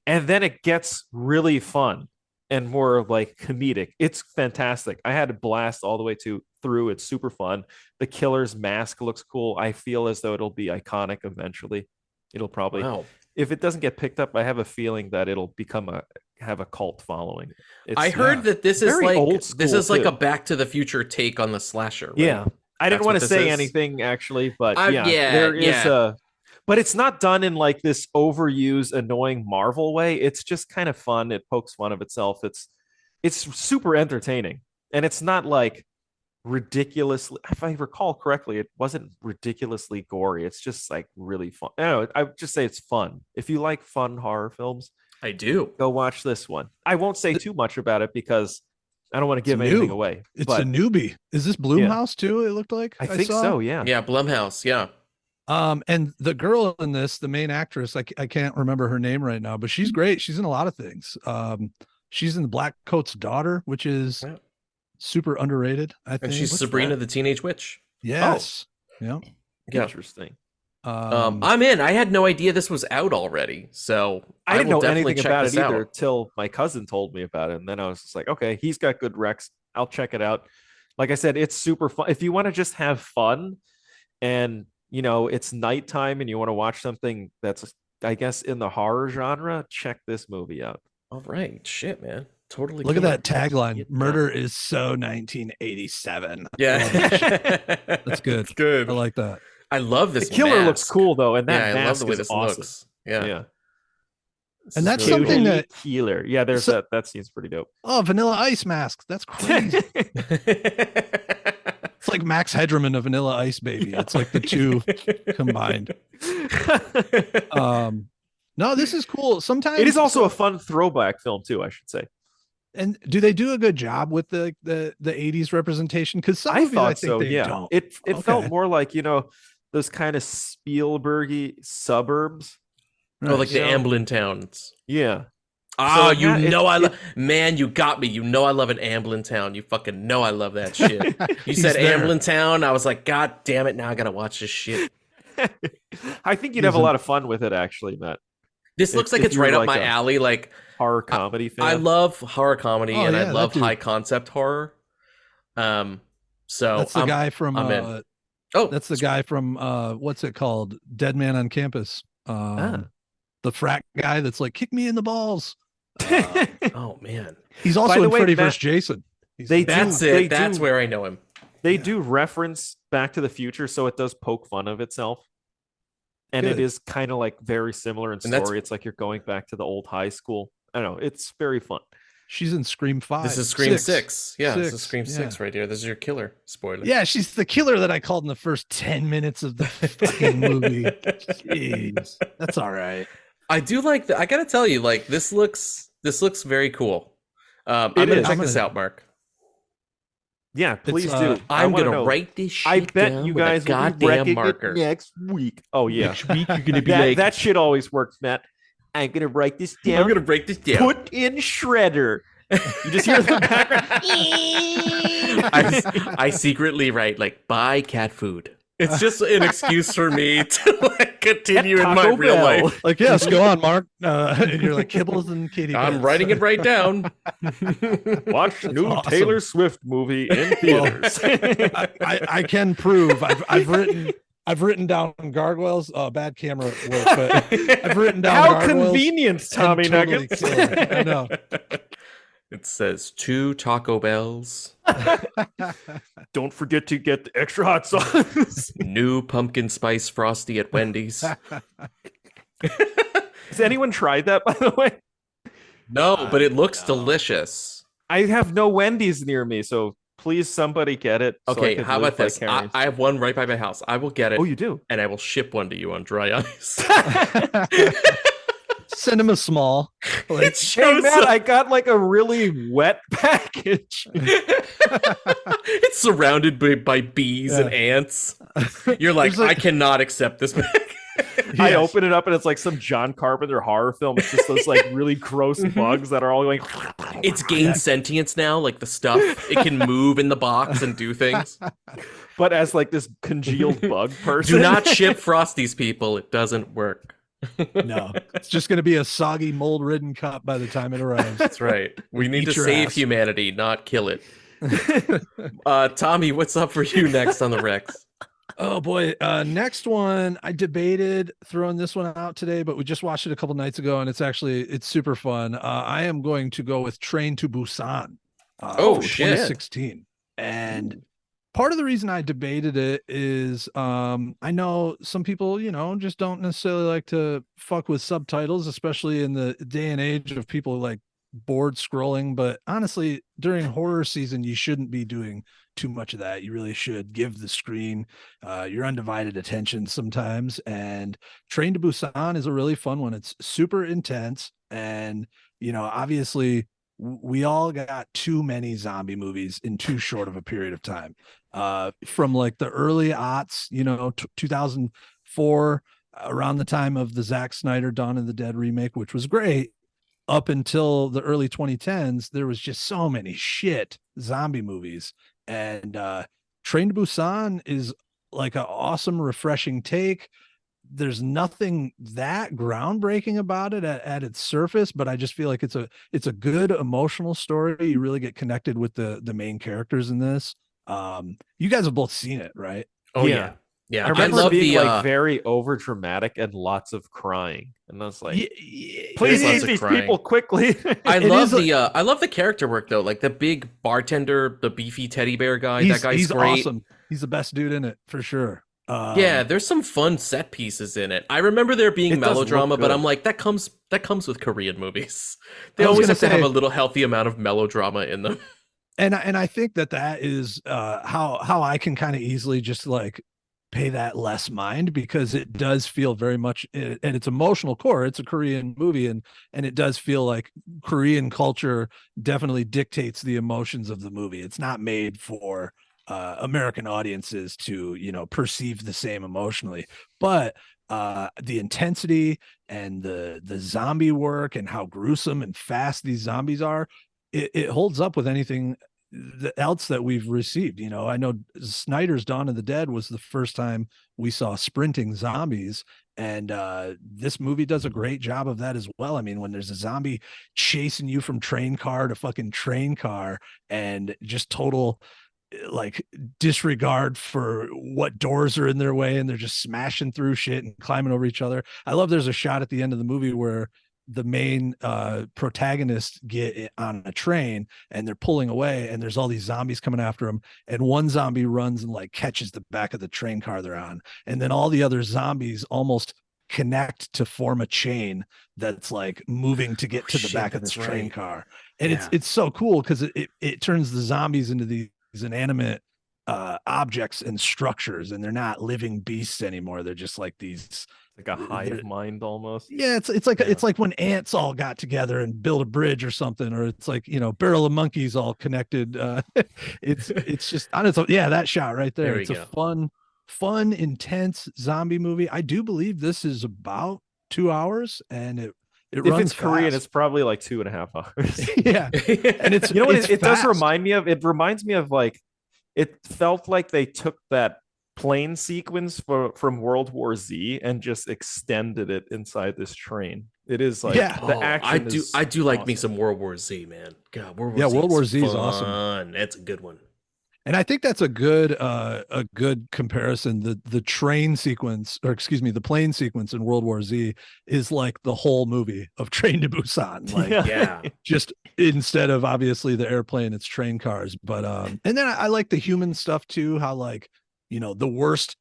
and then it gets really fun and more like comedic. It's fantastic. I had a blast all the way through. It's super fun. The killer's mask looks cool. I feel as though it'll be iconic eventually. It'll probably, Wow. if it doesn't get picked up, I have a feeling that it'll have a cult following. I heard that this is very like old this school, is like too. a Back to the Future take on the slasher. Right? Yeah. I didn't That's want what to this say is? anything actually, but Yeah, there is yeah. but it's not done in like this overused, annoying Marvel way. It's just kind of fun. It pokes fun of itself. It's super entertaining, and it's not like ridiculously. If I recall correctly, it wasn't ridiculously gory. It's just like really fun. I don't know. I would just say it's fun. If you like fun horror films, I do. go watch this one. I won't say too much about it because I don't want to give It's anything new. away. It's but a newbie. Is this Bloomhouse too? It looked like I think saw? so. Yeah. Yeah, Blumhouse. Yeah. And the girl in this, the main actress, I can't remember her name right now, but she's great. She's in a lot of things. She's in the Black Coat's Daughter, which is Yeah. super underrated. I think. And she's What's Sabrina that? the Teenage Witch. Yes. Yeah. Yeah. Interesting. I'm in. I had no idea this was out already, so I didn't will know definitely anything check about it this out. either till my cousin told me about it. And then I was just like, okay, he's got good recs. I'll check it out. Like I said, it's super fun. If you want to just have fun and, you know, it's nighttime and you want to watch something that's, I guess, in the horror genre, check this movie out. All right, shit, man, totally. Look at killer. that tagline. Yeah. Murder is so 1987. Yeah, That's good. It's good. I like that. I love this. The killer looks mask. cool, though. And that Yeah, I love mask the way is this awesome. looks. Yeah, Yeah. This And is that's really something cool. that- Killer. Yeah, there's So- that seems pretty dope. Oh, Vanilla Ice masks. That's crazy. It's like Max Headroom and a Vanilla Ice baby. It's like the two combined. No, this is cool. Sometimes It is also a fun throwback film, too, I should say. And do they do a good job with the 80s representation? Because some I movies, thought I think so. they Yeah, don't. it felt Okay. more like, you know, those kind of Spielbergy suburbs. Oh, like the Yeah. Amblin towns. Yeah, Oh, it you ha- it- know I it- love. Man, you got me. You know I love an Amblin town. You fucking know I love that shit. You He's said there. Amblin town. I was like, God damn it! Now I gotta watch this shit. I think you'd have a Isn't- lot of fun with it, actually, Matt. This looks like if it's you're right up like my a alley. Like Horror comedy fan. I love horror comedy Oh, and yeah, I that love dude. high concept horror. So That's the guy from I'm in. that's the guy from what's it called? Dead Man on Campus. The frat guy that's like, kick me in the balls. Oh man, He's also By the in way, Freddy Matt, vs. Jason. He's- they that's do, it. they That's do, where I know him. they do reference Back to the Future, so it does poke fun of itself. And Good. it is kind of like very similar in And that's- story. It's like you're going back to the old high school. I don't know. It's very fun. She's in Scream 5. This is Scream 6. Yeah, this is Six, Scream 6 yeah. right here. This is your killer. Spoiler. Yeah, she's the killer that I called in the first 10 minutes of the fucking movie. Jeez. That's all right. I do like that. I gotta tell you, like this looks very cool. I'm gonna is. check I'm this gonna- out, Mark. Yeah, please uh, do. I I'm wanna gonna know. write this shit I bet down you with a guys will be goddamn wrecking marker. it next week. Oh yeah, Next week you're gonna be that, like, that shit always works, Matt. I'm gonna write this down. I'm gonna break this down. Put in shredder. You just hear the background. I secretly write like buy cat food. It's just an excuse for me to like continue in my Taco real Bell. life. Like, yes, go on, Mark. And you're like, kibbles and kitty. I'm bits. writing it right down. Watch new awesome. Taylor Swift movie in theaters. I can prove I've written I've written down Gargoyles. Bad camera work, but I've written down How Gargoyles convenient, Tommy totally Nuggets. kill it. I know. It says 2 Taco Bells, Don't forget to get the extra hot sauce. new pumpkin spice frosty at Wendy's. Has anyone tried that, by the way? No, but it looks delicious. I have no Wendy's near me, so please somebody get it. so I Okay, could how live about this? vicariously. I have one right by my house. I will get it. Oh, you do? And I will ship one to you on dry ice. Send him a small. Like, It Hey, shows man, up. I got like a really wet package. It's surrounded by bees and ants. You're like, There's like- I cannot accept this bag. I Yes. open it up and it's like some John Carpenter horror film. It's just those like really gross bugs that are all going. It's gained sentience now, like the stuff. It can move in the box and do things. But as like this congealed bug person. Do not ship Frosties, people. It doesn't work. No, it's just going to be a soggy, mold-ridden cup by the time it arrives. That's right. We need Eat to your save ass. humanity, not kill it. Tommy, what's up for you next on the Rex? Oh boy, next one. I debated throwing this one out today, but we just watched it a couple nights ago, and it's super fun. I am going to go with Train to Busan. Oh, from shit. 2016, and part of the reason I debated it is I know some people, just don't necessarily like to fuck with subtitles, especially in the day and age of people like bored scrolling. But honestly, during horror season, you shouldn't be doing too much of that. You really should give the screen your undivided attention sometimes. And Train to Busan is a really fun one. It's super intense. And, obviously we all got too many zombie movies in too short of a period of time. From like the early aughts, 2004, around the time of the Zack Snyder Dawn of the Dead remake, which was great, up until the early 2010s, there was just so many shit zombie movies. And Train to Busan is like an awesome, refreshing take. There's nothing that groundbreaking about it at its surface, but I just feel like it's a good emotional story. You really get connected with the main characters in this. You guys have both seen it, right? Oh, Yeah. Yeah. I remember love being the like very over dramatic and lots of crying. And I was like, There's please lots eat of these crying. people quickly. I It love is I love the character work though, like the big bartender, the beefy teddy bear guy. he's, That guy's he's great. awesome. He's the best dude in it for sure. Yeah, there's some fun set pieces in it. I remember there being It does look melodrama, but good. I'm like, that comes with Korean movies. They I was always gonna have to have say- a little healthy amount of melodrama in them. And I think that is how I can kind of easily just like pay that less mind, because it does feel very much at its emotional core. It's a Korean movie, and it does feel like Korean culture definitely dictates the emotions of the movie. It's not made for American audiences to perceive the same emotionally, but the intensity and the zombie work and how gruesome and fast these zombies are, it holds up with anything else that we've received. I know Snyder's Dawn of the Dead was the first time we saw sprinting zombies, and this movie does a great job of that as well. I mean, when there's a zombie chasing you from train car to fucking train car, and just total like disregard for what doors are in their way, and they're just smashing through shit and climbing over each other. I love there's a shot at the end of the movie where the main protagonists get on a train and they're pulling away, and there's all these zombies coming after them, and one zombie runs and like catches the back of the train car they're on, and then all the other zombies almost connect to form a chain that's like moving to get to the shit, back of that's this train right. car. And Yeah. it's so cool because it turns the zombies into these inanimate objects and structures, and they're not living beasts anymore. They're just like these. Like a hive mind almost. Yeah, it's like when ants all got together and built a bridge or something, or it's like barrel of monkeys all connected. It's just honestly, yeah, that shot right there. There It's we a go. fun, intense zombie movie. I do believe this is about 2 hours, and it If runs it's Korean, fast. it's probably like 2.5 hours. Yeah, and it's You know what it's it does fast. remind me of? It reminds me of like, it felt like they took that plane sequence from World War Z and just extended it inside this train. It is like Yeah. the action. I do like me awesome. some World War Z, man. God, World War Yeah, Z World War is Z is awesome. fun. That's a good one. And I think that's a good comparison. The train sequence, or excuse me, the plane sequence in World War Z is like the whole movie of Train to Busan. Like, Yeah. just instead of obviously the airplane, it's train cars. But and then I like the human stuff too. How, like, the worst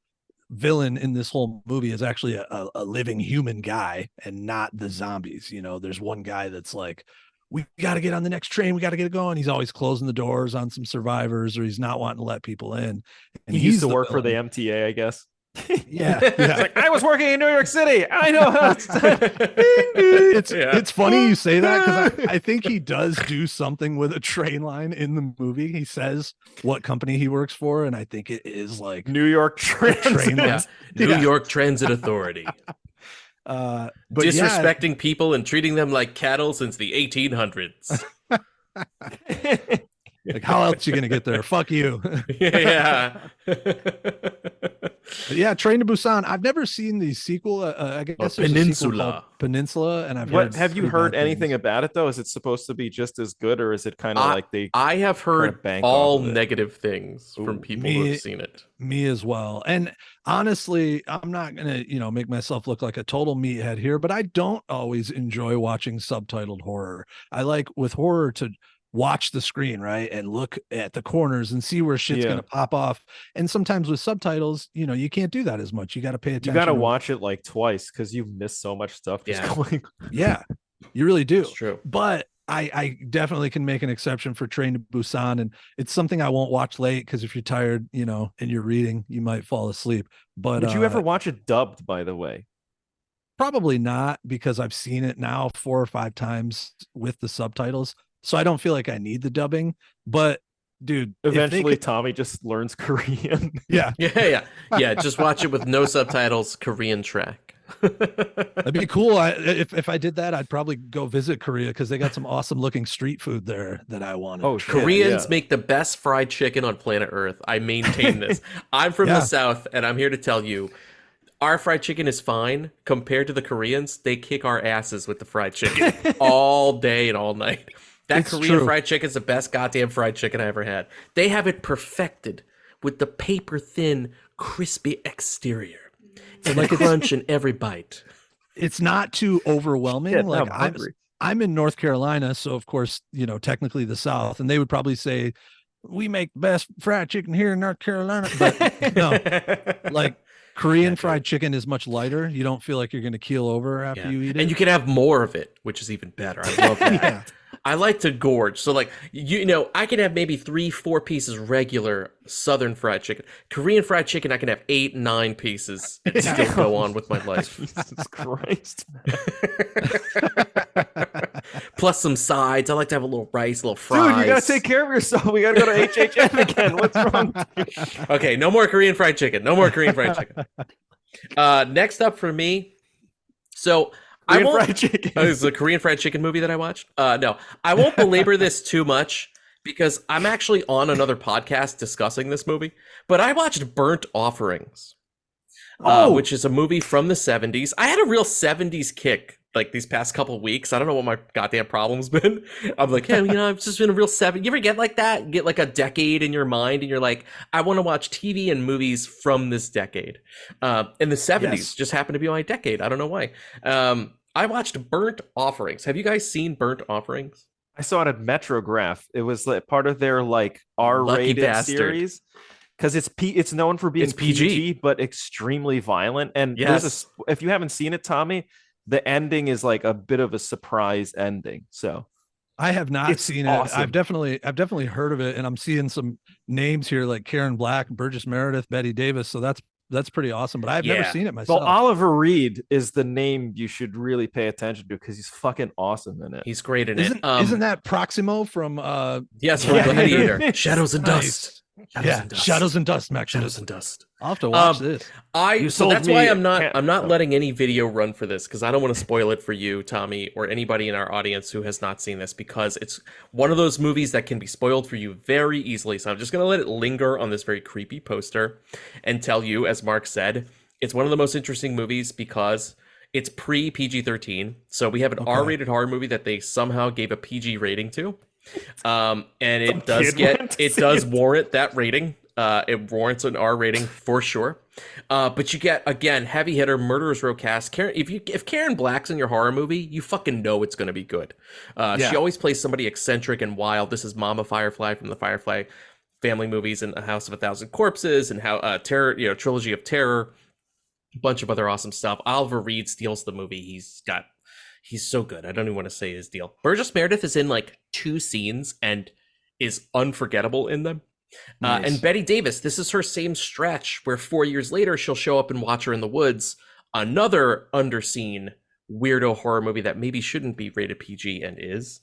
villain in this whole movie is actually a living human guy and not the zombies. There's one guy that's like, we got to get on the next train. We got to get it going. He's always closing the doors on some survivors, or he's not wanting to let people in. And He used to the work for the villain. MTA, I guess. Yeah, It's yeah. like, I was working in New York City. I know how it's done. It's funny you say that, because I think he does do something with a train line in the movie. He says what company he works for, and I think it is like New York train Transit. Yeah. lines. New Yeah. York Transit Authority. But yeah, Disrespecting people and treating them like cattle since the 1800s. like, how else you gonna get there? Fuck you. Yeah. But yeah, Train to Busan. I've never seen the sequel. I guess there's a sequel Peninsula. called Peninsula, and I've What heard have you pretty heard bad anything things. about it though? Is it supposed to be just as good, or is it kind of like they I have heard bank all off of it. negative things from Ooh. people who have seen it. Me as well. And honestly, I'm not gonna, make myself look like a total meathead here, but I don't always enjoy watching subtitled horror. I like with horror to watch the screen, right, and look at the corners and see where shit's Yeah. gonna pop off. And sometimes with subtitles, you can't do that as much. You got to pay you attention. got to to- watch it like twice because you miss so much stuff just Yeah. going. Yeah, you really do. It's true. But I definitely can make an exception for Train to Busan, and it's something I won't watch late, because if you're tired, and you're reading, you might fall asleep. But Would you ever watch it dubbed, by the way? probably not, because I've seen it now 4 or 5 times with the subtitles, so I don't feel like I need the dubbing. But dude, if they Eventually, could- Tommy just learns Korean. yeah, Yeah. Just watch it with no subtitles, Korean track. that'd be cool. If I did that, I'd probably go visit Korea, because they got some awesome looking street food there that I want. Oh, shit. Koreans yeah. make the best fried chicken on planet Earth. I maintain this. I'm from Yeah. the South, and I'm here to tell you, our fried chicken is fine compared to the Koreans. They kick our asses with the fried chicken all day and all night. That It's Korean true. fried chicken is the best goddamn fried chicken I ever had. They have it perfected with the paper thin, crispy exterior and Like the it's- crunch in every bite. It's not too overwhelming. Shit, like I'm hungry. I'm in North Carolina, so of course, technically the South, and they would probably say we make the best fried chicken here in North Carolina. But no, like Korean fried chicken is much lighter. You don't feel like you're going to keel over after Yeah. you eat it. And you can have more of it, which is even better. I love that. Yeah. I like to gorge. So like, I can have maybe 3-4 pieces regular Southern fried chicken. Korean fried chicken, I can have 8-9 pieces and still go on with my life. Jesus Christ. Plus some sides. I like to have a little rice, a little Dude, fries. you gotta take care of yourself. We gotta go to HHN again. What's wrong? Okay, no more Korean fried chicken. No more Korean fried chicken. Next up for me. So I Korean won't. fried chicken. Oh, this is a Korean fried chicken movie that I watched. No, I won't belabor this too much because I'm actually on another podcast discussing this movie. But I watched Burnt Offerings, which is a movie from the 70s. I had a real 70s kick like these past couple weeks. I don't know what my goddamn problem's been. I'm like, hey, I've just been a real 70s. You ever get like that? You get like a decade in your mind and you're like, I want to watch TV and movies from this decade. And the 70s Yes. just happened to be my decade. I don't know why. I watched Burnt Offerings. Have you guys seen Burnt Offerings? I saw it at Metrograph. It was like part of their like Lucky R-rated bastard. series. Because it's known for being It's PG. but extremely violent. And Yes. if you haven't seen it, Tommy, the ending is like a bit of a surprise ending. So I have not It's seen awesome. it. I've definitely heard of it, and I'm seeing some names here like Karen Black, Burgess Meredith, Betty Davis. So that's pretty awesome. But I've never Yeah. seen it well, myself. Oliver Reed is the name you should really pay attention to because he's fucking awesome in it. He's great in isn't it. isn't that Proximo from Yes, from Yeah. Gladiator. Shadows and Nice. Dust. Shadows and Dust, Max? Shadows and Dust. I'll have to watch Um, this. You So sold that's why me I'm a not letting any video run for this because I don't want to spoil it for you, Tommy, or anybody in our audience who has not seen this because it's one of those movies that can be spoiled for you very easily. So I'm just gonna let it linger on this very creepy poster and tell you, as Mark said, it's one of the most interesting movies because it's pre PG-13. So we have an Okay. R-rated horror movie that they somehow gave a PG rating to. And it Some does kid went to it see does it. warrant that rating. It warrants an R rating for sure. But you get, again, heavy hitter, murderers row cast. If Karen Black's in your horror movie, you fucking know it's going to be good. She always plays somebody eccentric and wild. This is Mama Firefly from the Firefly family movies and A House of a Thousand Corpses and how Terror, Trilogy of Terror, a bunch of other awesome stuff. Oliver Reed steals the movie. He's so good. I don't even want to say his deal. Burgess Meredith is in like 2 scenes and is unforgettable in them. Nice. And Betty Davis, this is her same stretch where 4 years later she'll show up in Watcher in the Woods, another underseen weirdo horror movie that maybe shouldn't be rated PG and is.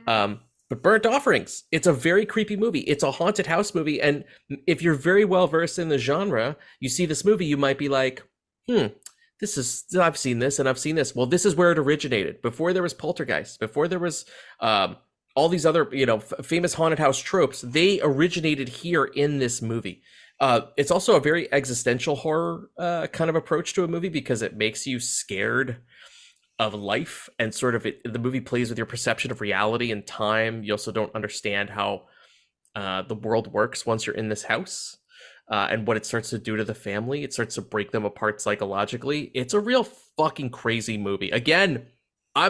But Burnt Offerings, it's a very creepy movie. It's a haunted house movie, and if you're very well versed in the genre, you see this movie, you might be like, I've seen this and I've seen this. Well, this is where it originated. Before there was Poltergeist, before there was all these other, famous haunted house tropes, they originated here in this movie. It's also a very existential horror kind of approach to a movie because it makes you scared of life, and sort of the movie plays with your perception of reality and time. You also don't understand how the world works once you're in this house. And what it starts to do to the family. It starts to break them apart psychologically. It's a real fucking crazy movie. Again,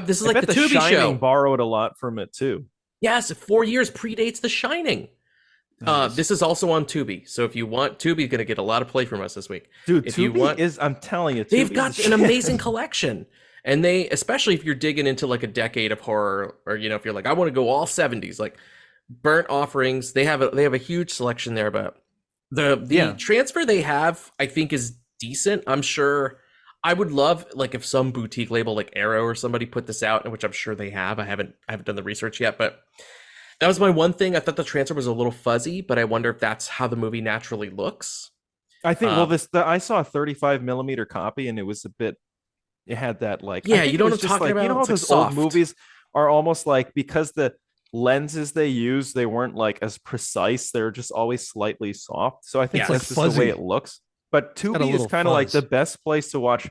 this is like the Tubi Shining show. Borrowed a lot from it too. Yes, 4 years predates The Shining. Nice. This is also on Tubi. So if you want, Tubi's going to get a lot of play from us this week. Dude, if Tubi you want, I'm telling you, they've Tubi's got the an shit. amazing collection. And they, especially if you're digging into like a decade of horror, or if you're like, I want to go all 70s, like Burnt Offerings, they have a huge selection there. But the transfer they have, I think, is decent. I'm sure I would love, like, if some boutique label like Arrow or somebody put this out, which I'm sure they have. I haven't done the research yet, but that was my one thing. I thought the transfer was a little fuzzy, but I wonder if that's how the movie naturally looks. I think. I saw a 35 millimeter copy, and it was a bit. It had that like. Yeah, I think you know it what was I'm just talking like, about? how It's like those old soft. movies are almost like, because the lenses they use, they weren't like as precise. They're just always slightly soft. So I think Yeah, that's it's just fuzzy. the way it looks. But got a Tubi is little kind of like fuzz. the best place to watch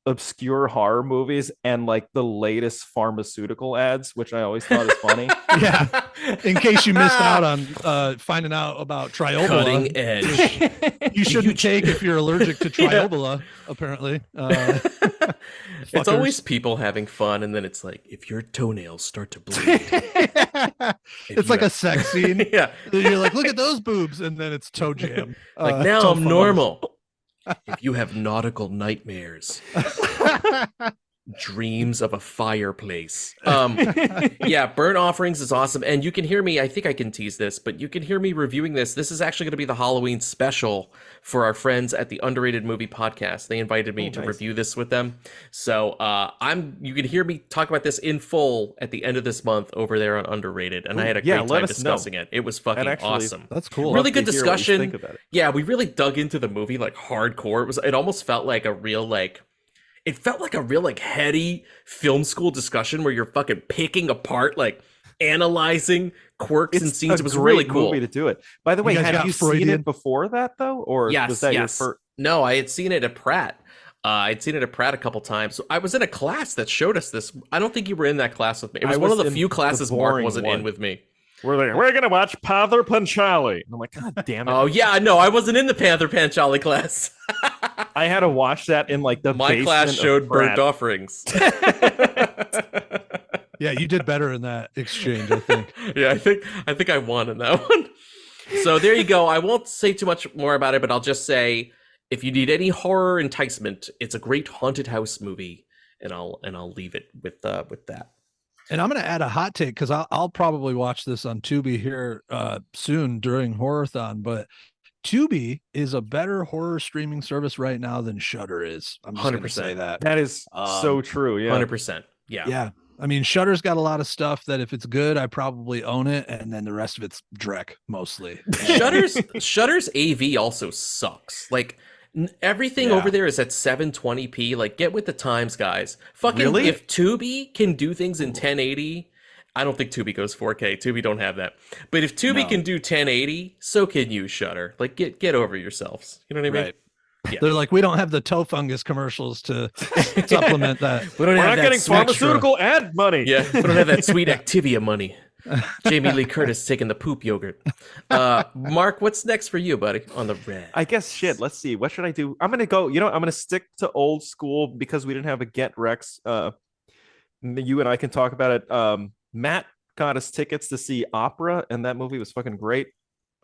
obscure horror movies and like the latest pharmaceutical ads, which I always thought is funny. Yeah. In case you missed out on finding out about Triobola, Cutting edge. you shouldn't take if you're allergic to Triobola, apparently. It's Fuckers. always people having fun, and then it's like, if your toenails start to bleed. It's like a sex scene. Yeah. And you're like, look at those boobs, and then it's toe jam. Like, now toe I'm phones. normal. If you have nautical nightmares, dreams of a fireplace. Yeah, Burnt Offerings is awesome. And you can hear me, I think I can tease this, but you can hear me reviewing this. This is actually going to be the Halloween special for our friends at the Underrated Movie Podcast. They invited me to nice. review this with them. So you can hear me talk about this in full at the end of this month over there on Underrated. And I had a yeah, great let time us know. discussing it. It was fucking actually- awesome. That's cool. Really Love good to hear what you discussion. think about it. Yeah, we really dug into the movie like hardcore. It almost felt like a real it felt like a real heady film school discussion where you're fucking picking apart, like analyzing quirks and scenes. It was really cool. movie to do it. By the way, guys have got you seen Freudian? it before that though, or Yes, was that your yes. first? No, I had seen it at Pratt. I'd seen it at Pratt a couple times. So I was in a class that showed us this. I don't think you were in that class with me. It was I one of was the in few the classes Mark boring wasn't in one. with me. We're gonna watch Pather Panchali. And I'm like, God damn it! Oh yeah, no, I wasn't in the Panther Panchali class. I had to watch that in like the My basement class of showed Burnt Pratt. Offerings. Yeah, you did better in that exchange, I think. Yeah, I think I won in that one. So there you go. I won't say too much more about it, but I'll just say, if you need any horror enticement, it's a great haunted house movie, and I'll leave it with that. And I'm going to add a hot take because I'll probably watch this on Tubi here soon during Horrorthon. But Tubi is a better horror streaming service right now than Shudder is. I'm just going to 100%. say that. That is so true. Yeah. 100%. Yeah. Yeah. I mean, Shudder's got a lot of stuff that if it's good, I probably own it. And then the rest of it's dreck mostly. Shudder's AV also sucks. Like, everything Yeah. over there is at 720p. Like, get with the times, guys. Fucking, Really? if Tubi can do things in 1080, I don't think Tubi goes 4K. Tubi don't have that. But if Tubi No. can do 1080, so can you, Shudder. Like, get over yourselves. You know what I mean? Right. Yeah. They're like, we don't have the toe fungus commercials to supplement that. We don't We're have not that getting sweet- pharmaceutical ad money. Yeah, we don't have that sweet Activia money. Jamie Lee Curtis taking the poop yogurt. Mark, what's next for you, buddy? On the red. I guess shit. Let's see. What should I do? I'm gonna go. I'm gonna stick to old school because we didn't have a Get Rex. You and I can talk about it. Matt got us tickets to see Opera, and that movie was fucking great.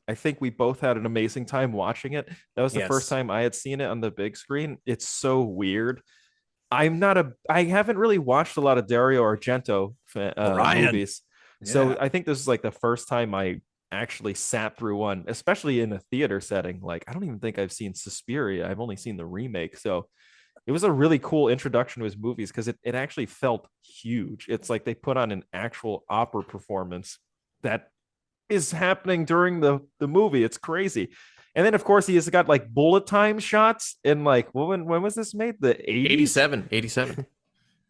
I think we both had an amazing time watching it. That was the first time I had seen it on the big screen. It's so weird. I haven't really watched a lot of Dario Argento movies. Yeah. So I think this is like the first time I actually sat through one, especially in a theater setting. Like, I don't even think I've seen Suspiria. I've only seen the remake. So it was a really cool introduction to his movies because it actually felt huge. It's like they put on an actual opera performance that is happening during the movie. It's crazy. And then of course he has got like bullet time shots in like when was this made? The 80s? 87.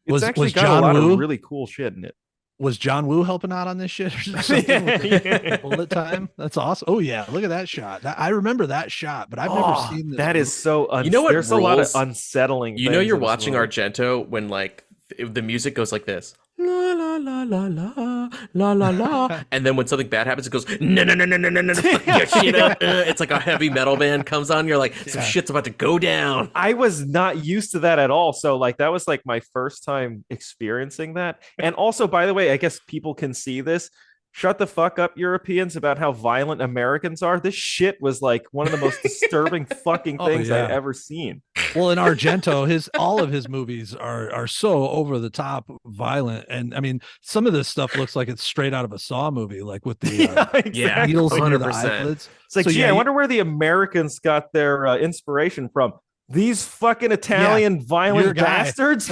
It's actually got John a lot of really cool shit in it. Was John Woo helping out on this shit or something? Bullet time. That's awesome. Oh yeah, look at that shot. I remember that shot, but I've never seen this. That is so. You know what? There's a lot of unsettling. You know, you're watching Argento when like the music goes like this. La la la la la la la la, and then when something bad happens, it goes no no no no no no no. It's like a heavy metal band comes on. You're like, some shit's about to go down. I was not used to that at all. So like that was like my first time experiencing that. And also, by the way, I guess people can see this. Shut the fuck up, Europeans, about how violent Americans are. This shit was like one of the most disturbing fucking things I've ever seen. Well, in Argento, all of his movies are so over the top violent, and I mean, some of this stuff looks like it's straight out of a Saw movie, like with the needles under the eyelids. It's like, I wonder where the Americans got their inspiration from. These fucking Italian violent bastards.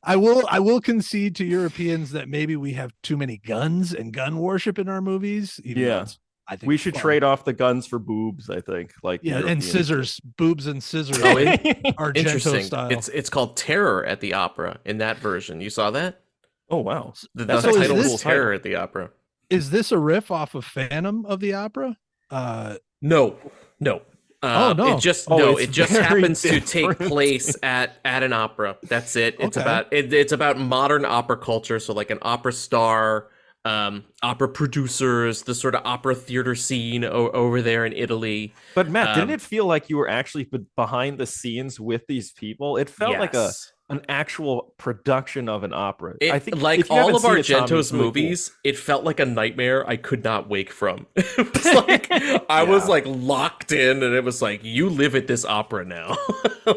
I will concede to Europeans that maybe we have too many guns and gun worship in our movies. I think we should trade off the guns for boobs. I think, like, and scissors, boobs and scissors. Oh, interesting. Style. It's called Terror at the Opera in that version. You saw that? Oh wow, the title was Terror at the Opera. Is this a riff off of Phantom of the Opera? No. No. It just happens to take place at an opera. That's it. It's about modern opera culture. So like an opera star, opera producers, the sort of opera theater scene over there in Italy. But Matt, didn't it feel like you were actually behind the scenes with these people? It felt like an actual production of an opera. I think, like all of Argento's movies, it felt like a nightmare I could not wake from. It was like I was like locked in, and it was like, you live at this opera now.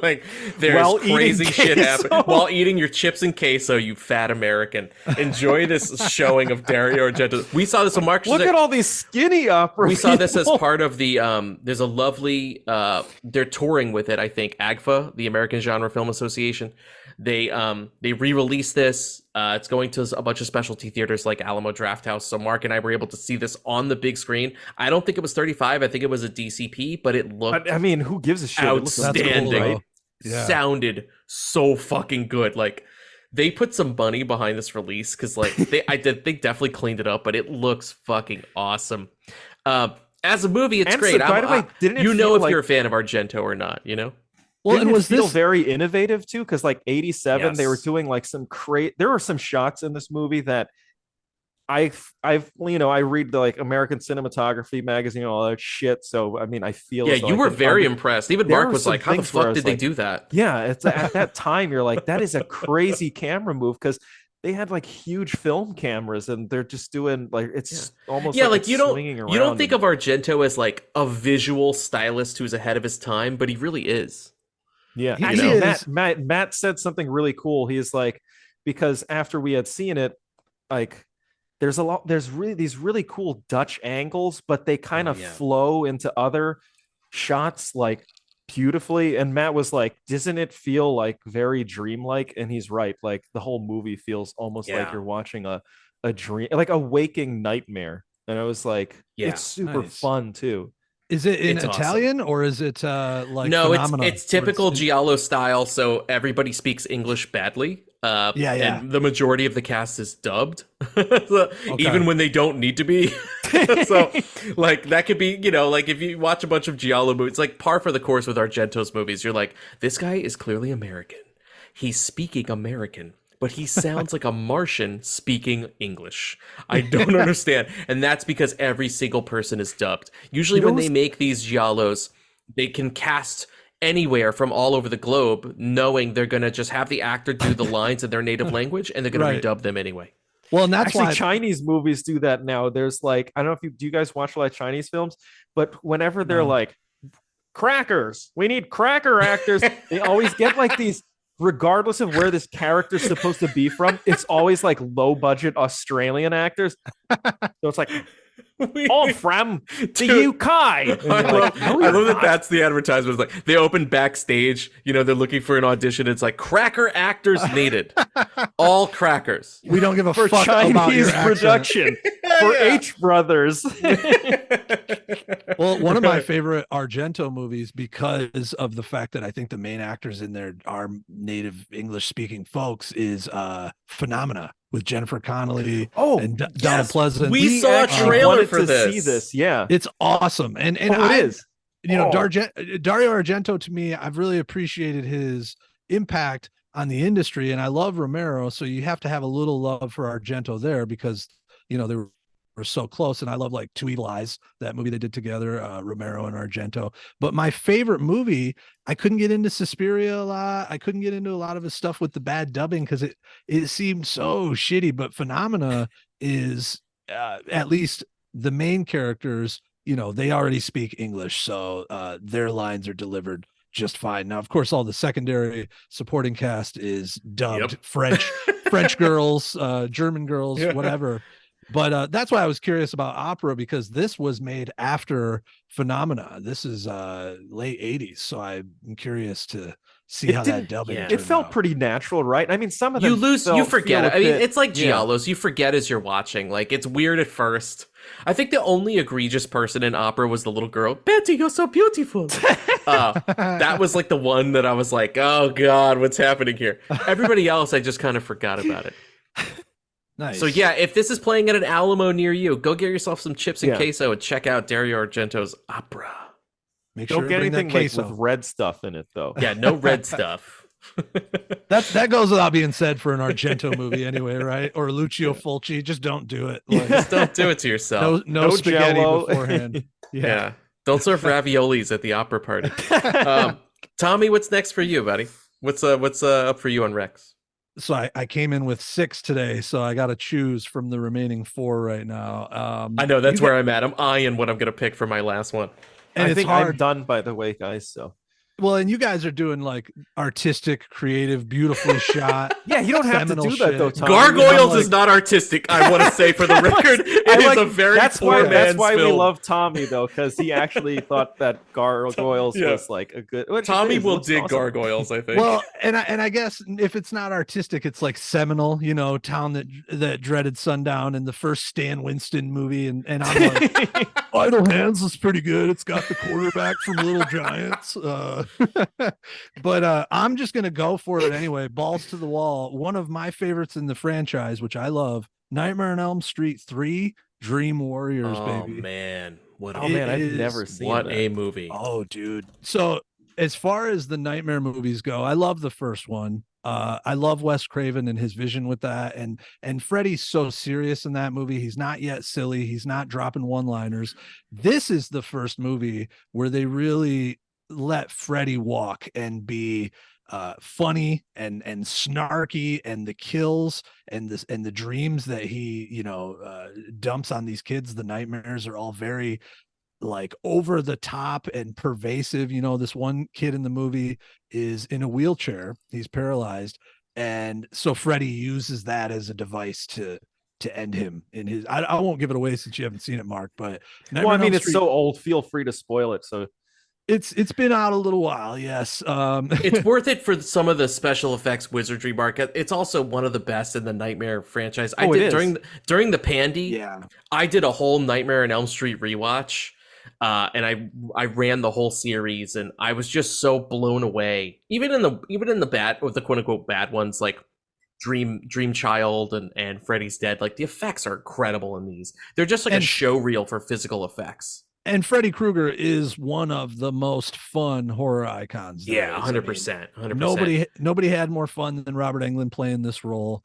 Like there's crazy shit happening while eating your chips and queso, you fat American. Enjoy this showing of Dario Argento. We saw this on Mark. Look at all these skinny opera. We saw this as part of the there's a lovely they're touring with it, I think, AGFA, the American Genre Film Association. They re-released this. It's going to a bunch of specialty theaters like Alamo Drafthouse. So Mark and I were able to see this on the big screen. I don't think it was 35. I think it was a DCP, but it looked. I mean, who gives a shit? Outstanding. Cool, right? Sounded so fucking good. Like they put some money behind this release because like they definitely cleaned it up, but it looks fucking awesome. As a movie, it's great. So, by the way, didn't it if you're a fan of Argento or not? You know. Well, and was this very innovative too? Because like 87, they were doing like some there were some shots in this movie that I read the like American Cinematography magazine and all that shit. So I mean, I feel you were very impressed. Even Mark was like, "How the fuck did they do that?" Yeah, it's at that time you're like, that is a crazy camera move because they had like huge film cameras and they're just doing like it's almost like you don't think of Argento as like a visual stylist who's ahead of his time, but he really is. Yeah, Matt said something really cool. He's like, because after we had seen it, like there's these really cool Dutch angles, but they kind of flow into other shots like beautifully. And Matt was like, doesn't it feel like very dreamlike? And he's right. Like the whole movie feels almost like you're watching a dream, like a waking nightmare. And I was like, it's super fun too. Is it in Italian or is it like no? It's typical Giallo style. So everybody speaks English badly. And the majority of the cast is dubbed, even when they don't need to be. So, like that could be, like if you watch a bunch of Giallo movies, like par for the course with Argento's movies. You're like, this guy is clearly American. He's speaking American, but he sounds like a Martian speaking English. I don't understand. And that's because every single person is dubbed. Usually when they make these giallos, they can cast anywhere from all over the globe, knowing they're going to just have the actor do the lines in their native language, and they're going to redub them anyway. Well, and that's actually why Chinese movies do that now. There's like, I don't know if do you guys watch a lot of Chinese films, but whenever they're like, crackers, we need cracker actors, they always get like these, regardless of where this character's supposed to be from, it's always like low budget Australian actors. So it's like, all from the UK. I love that that's the advertisement. It's like they open backstage, they're looking for an audition. It's like cracker actors needed. All crackers. We don't give a for fuck Chinese about your production. For H Brothers. Well, one of my favorite Argento movies, because of the fact that I think the main actors in there are native English speaking folks, is Phenomena with Jennifer Connelly and Donald Pleasant. We saw a trailer for see this. Yeah, it's awesome. And it is. Dario Argento, to me, I've really appreciated his impact on the industry, and I love Romero, so you have to have a little love for Argento there, because they were so close. And I love like Two Evil Eyes, that movie they did together, Romero and Argento. But my favorite movie, I couldn't get into Suspiria a lot. I couldn't get into a lot of his stuff with the bad dubbing because it seemed so shitty. But Phenomena is at least the main characters, they already speak English, so their lines are delivered just fine. Now, of course, all the secondary supporting cast is dubbed French girls, German girls, whatever. But that's why I was curious about opera, because this was made after Phenomena. This is late 80s. So I'm curious to see how that dubbing it felt out. Pretty natural, right? I mean, some of them you forget it. I mean, it's like giallos. You forget as you're watching. Like, it's weird at first. I think the only egregious person in opera was the little girl. Betty, you're so beautiful. That was like the one that I was like, oh God, what's happening here? Everybody else, I just kind of forgot about it. Nice. So yeah, if this is playing at an Alamo near you, go get yourself some chips and queso and check out Dario Argento's opera. Make sure don't get anything like with red stuff in it, though. Yeah, no red stuff. That goes without being said for an Argento movie anyway, right? Or Lucio Fulci. Just don't do it. Like, just don't do it to yourself. No spaghetti Jello. Beforehand. Yeah. Don't serve raviolis at the opera party. Tommy, what's next for you, buddy? What's up for you on Rex? So I came in with 6 today, so I got to choose from the remaining 4 right now. I know that's where I'm at. I'm eyeing what I'm going to pick for my last one. And I think I'm done, by the way, guys. So. Well, and you guys are doing like artistic, creative, beautifully shot. Yeah, you don't have to do that though, Tom. Gargoyles is not artistic, I want to say, for the record. It is a very poor man's That's why film. We love Tommy though, because he actually thought that Gargoyles was like a good. Tommy will dig awesome. Gargoyles, I think. Well, and I guess if it's not artistic, it's like seminal, town that dreaded sundown, and the first Stan Winston movie, and I'm like, Idle Hands is pretty good. It's got the quarterback from Little Giants. But I'm just gonna go for it anyway. Balls to the wall. One of my favorites in the franchise, which I love, Nightmare on Elm Street 3, Dream Warriors, baby. Oh man, I've never seen what that. A movie. Oh, dude. So as far as the Nightmare movies go, I love the first one. I love Wes Craven and his vision with that, and Freddy's so serious in that movie. He's not yet silly. He's not dropping one-liners. This is the first movie where they really let Freddy walk and be funny and snarky, and the kills and the dreams that he dumps on these kids, the nightmares, are all very like over the top and pervasive. This one kid in the movie is in a wheelchair, he's paralyzed, and so Freddy uses that as a device to end him in his. I won't give it away since you haven't seen it, Mark, but it's so old, feel free to spoil it. So it's been out a little while, yes. It's worth it for some of the special effects wizardry, Mark. It's also one of the best in the Nightmare franchise. I did during the Pandy. Yeah, I did a whole Nightmare on Elm Street rewatch, and I ran the whole series, and I was just so blown away. Even in the bad, with the quote unquote bad ones, like Dream Child and Freddy's Dead, like the effects are incredible in these. They're just like a show reel for physical effects. And Freddy Krueger is one of the most fun horror icons. there Yeah, is. 100%. 100%. Nobody had more fun than Robert Englund playing this role.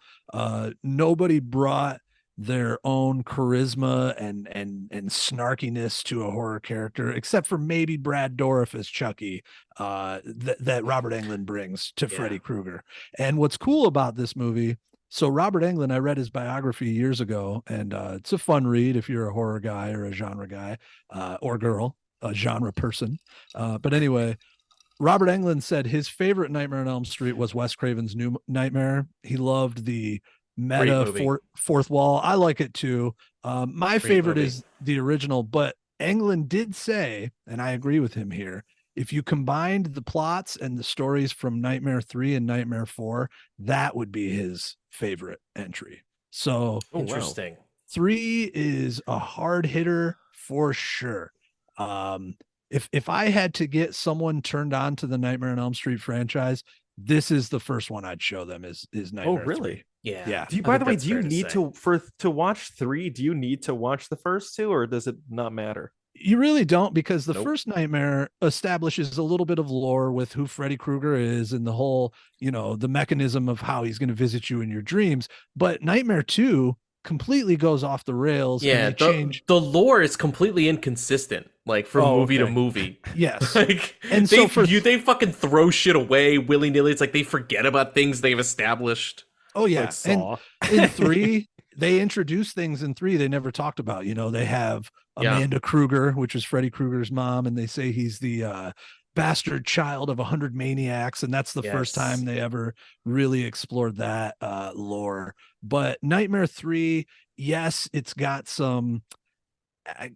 Nobody brought their own charisma and snarkiness to a horror character, except for maybe Brad Dourif as Chucky, that Robert Englund brings to Freddy Krueger. And what's cool about this movie, so Robert Englund, I read his biography years ago, and it's a fun read if you're a horror guy or a genre guy or girl, a genre person. But anyway, Robert Englund said his favorite Nightmare on Elm Street was Wes Craven's New Nightmare. He loved the meta fourth wall. I like it too. My favorite is the original, but Englund did say, and I agree with him here, if you combined the plots and the stories from Nightmare 3 and Nightmare 4, that would be his favorite entry. So interesting. Wow. 3 is a hard hitter for sure. If I had to get someone turned on to the Nightmare on Elm Street franchise, this is the first one I'd show them is Nightmare. Oh, really? 3. Yeah. Do you, by the way, do you need to watch 3? Do you need to watch the first 2, or does it not matter? You really don't, because the first Nightmare establishes a little bit of lore with who Freddy Krueger is and the whole, the mechanism of how he's going to visit you in your dreams. But Nightmare 2 completely goes off the rails. Yeah, the lore is completely inconsistent, like from movie to movie. Yes. And they fucking throw shit away willy-nilly. It's like they forget about things they've established. Oh, yeah. And in 3, they introduce things in 3 they never talked about. They have Amanda Krueger, which is Freddy Krueger's mom, and they say he's the bastard child of 100 maniacs, and that's the first time they ever really explored that lore. But Nightmare 3, yes, it's got some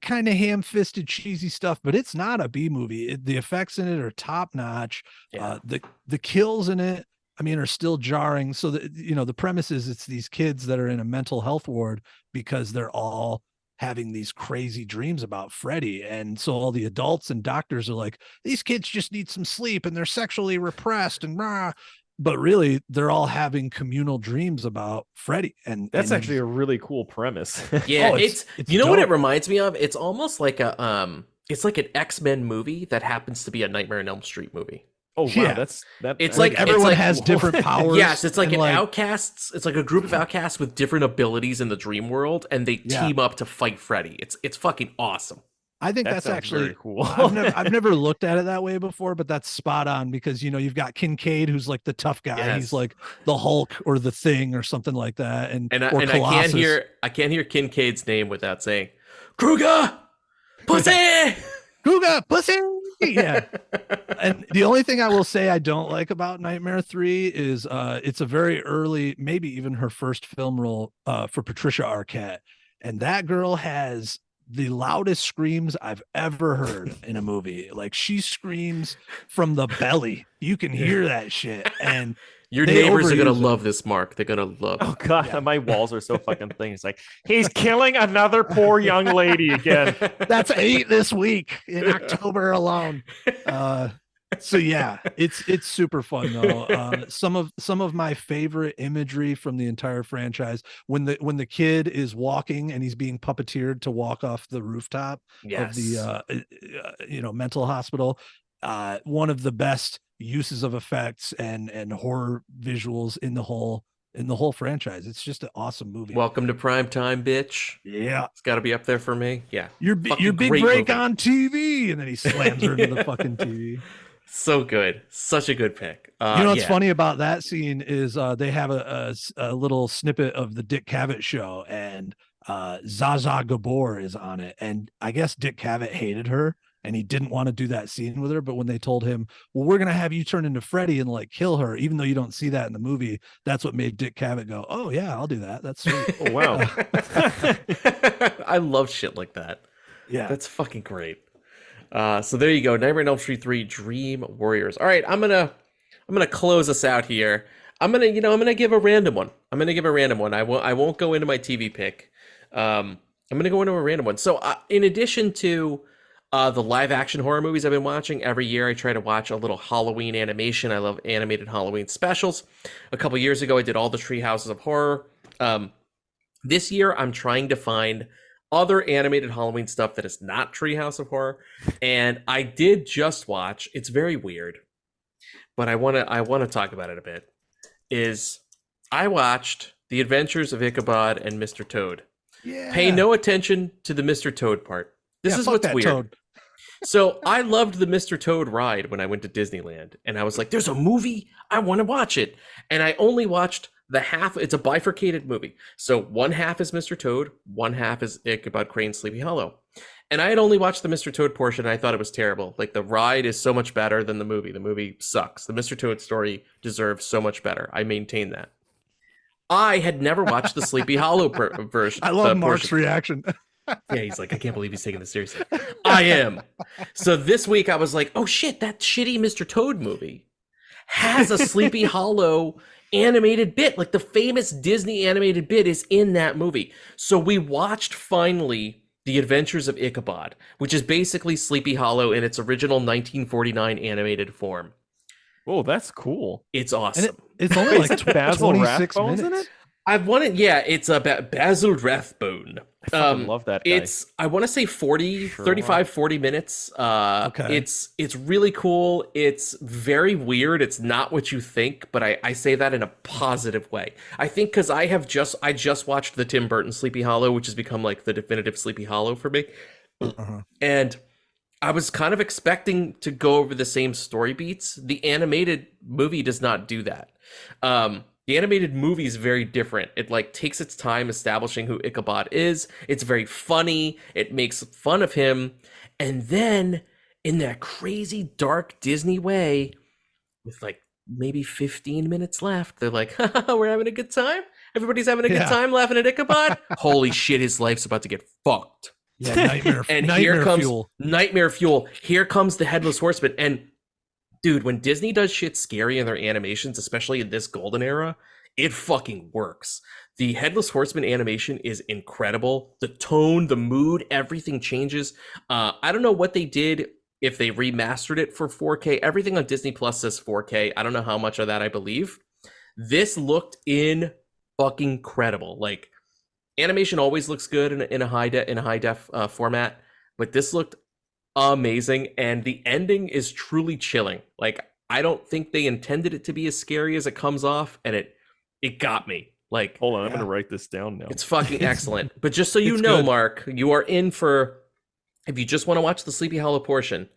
kind of ham-fisted cheesy stuff, but it's not a B movie. The effects in it are top notch. The kills in it, are still jarring. So the premise is it's these kids that are in a mental health ward because they're all having these crazy dreams about Freddy. And so all the adults and doctors are like, these kids just need some sleep and they're sexually repressed and rah. But really they're all having communal dreams about Freddy. And that's actually a really cool premise. Yeah. it's what it reminds me of? It's almost like it's like an X-Men movie that happens to be a Nightmare on Elm Street movie. Oh wow, it's like everyone has different powers. Yes, it's like outcasts. It's like a group of outcasts with different abilities in the dream world, and they team up to fight Freddy. It's fucking awesome. I think that's actually very cool. I've never looked at it that way before, but that's spot on, because you've got Kincaid, who's like the tough guy. Yes. He's like the Hulk or the Thing or something like that. And I can't hear Kincaid's name without saying Kruger, pussy, Kruger, pussy. Yeah. And the only thing I will say I don't like about Nightmare 3 is it's a very early, maybe even her first film role for Patricia Arquette. And that girl has the loudest screams I've ever heard in a movie. Like, she screams from the belly. You can hear that shit. And your neighbors are going to love this, Mark. They're going to love it. Oh, God. My walls are so fucking thin. It's like, he's killing another poor young lady again. That's 8 this week in October alone. So yeah, it's super fun though. Some of my favorite imagery from the entire franchise, when the kid is walking and he's being puppeteered to walk off the rooftop of the mental hospital. One of the best uses of effects and horror visuals in the whole franchise. It's just an awesome movie. Welcome to prime time, bitch. Yeah, it's got to be up there for me. Yeah, your big break movie on TV, and then he slams her into the fucking TV. So good, such a good pick. What's funny about that scene is they have a little snippet of the Dick Cavett show, and Zsa Gabor is on it, and I guess Dick Cavett hated her and he didn't want to do that scene with her. But when they told him, well, we're gonna have you turn into Freddy and like kill her, even though you don't see that in the movie, that's what made Dick Cavett go, oh yeah, I'll do that. That's sweet. Oh wow. I love shit like that. Yeah, that's fucking great. So there you go, Nightmare on Elm Street 3 Dream Warriors. All right, I'm gonna close us out here. I'm gonna give a random one. I won't go into my TV pick. I'm gonna go into a random one. So in addition to the live action horror movies I've been watching, every year I try to watch a little Halloween animation. I love animated Halloween specials. A couple years ago, I did all the Tree Houses of Horror. This year, I'm trying to find other animated Halloween stuff that is not Treehouse of Horror. And I did just watch, it's very weird, but I wanna talk about it a bit. Is I watched The Adventures of Ichabod and Mr. Toad. Yeah. Pay no attention to the Mr. Toad part. This is fuck what's that weird. Toad. So I loved the Mr. Toad ride when I went to Disneyland, and I was like, there's a movie, I want to watch it. And I only watched the half. It's a bifurcated movie. So one half is Mr. Toad, one half is Ichabod Crane's Sleepy Hollow. And I had only watched the Mr. Toad portion, and I thought it was terrible. Like, the ride is so much better than the movie. The movie sucks. The Mr. Toad story deserves so much better. I maintain that. I had never watched the Sleepy Hollow version. I love Mark's portion. reaction. Yeah, he's like, I can't believe he's taking this seriously. I am. So this week I was like, oh shit, that shitty Mr. Toad movie has a Sleepy Hollow animated bit. Like, the famous Disney animated bit is in that movie. So we watched finally The Adventures of Ichabod, which is basically Sleepy Hollow in its original 1949 animated form. Oh, that's cool. It's awesome. It's only like Basil 26 Rathbone's minutes. in it? I've wanted, yeah, it's about Basil Rathbone. I fucking love that guy. It's, I want to say 40 minutes. Okay. It's really cool. It's very weird. It's not what you think, but I say that in a positive way. I think because I just watched the Tim Burton Sleepy Hollow, which has become like the definitive Sleepy Hollow for me. And I was kind of expecting to go over the same story beats. The animated movie does not do that. The animated movie is very different. It like takes its time establishing who Ichabod is. It's very funny. It makes fun of him. And then in that crazy dark Disney way, with like maybe 15 minutes left, they're like, we're having a good time. Everybody's having a good time laughing at Ichabod. Holy shit, his life's about to get fucked. Yeah, nightmare. And nightmare here comes fuel. nightmare fuel. Here comes the Headless Horseman. And dude, when Disney does shit scary in their animations, especially in this golden era, it fucking works. The Headless Horseman animation is incredible. The tone, the mood, everything changes. I don't know what they did, if they remastered it for 4K. Everything on Disney Plus says 4K. I don't know how much of that I believe. This looked in fucking incredible. Like, animation always looks good in a high def format, but this looked amazing, and the ending is truly chilling. Like, I don't think they intended it to be as scary as it comes off, and it got me. Like, Hold on, I'm gonna write this down now. it's fucking excellent. But just so you It's know, good. Mark, you are in for, if you just want to watch the Sleepy Hollow portion,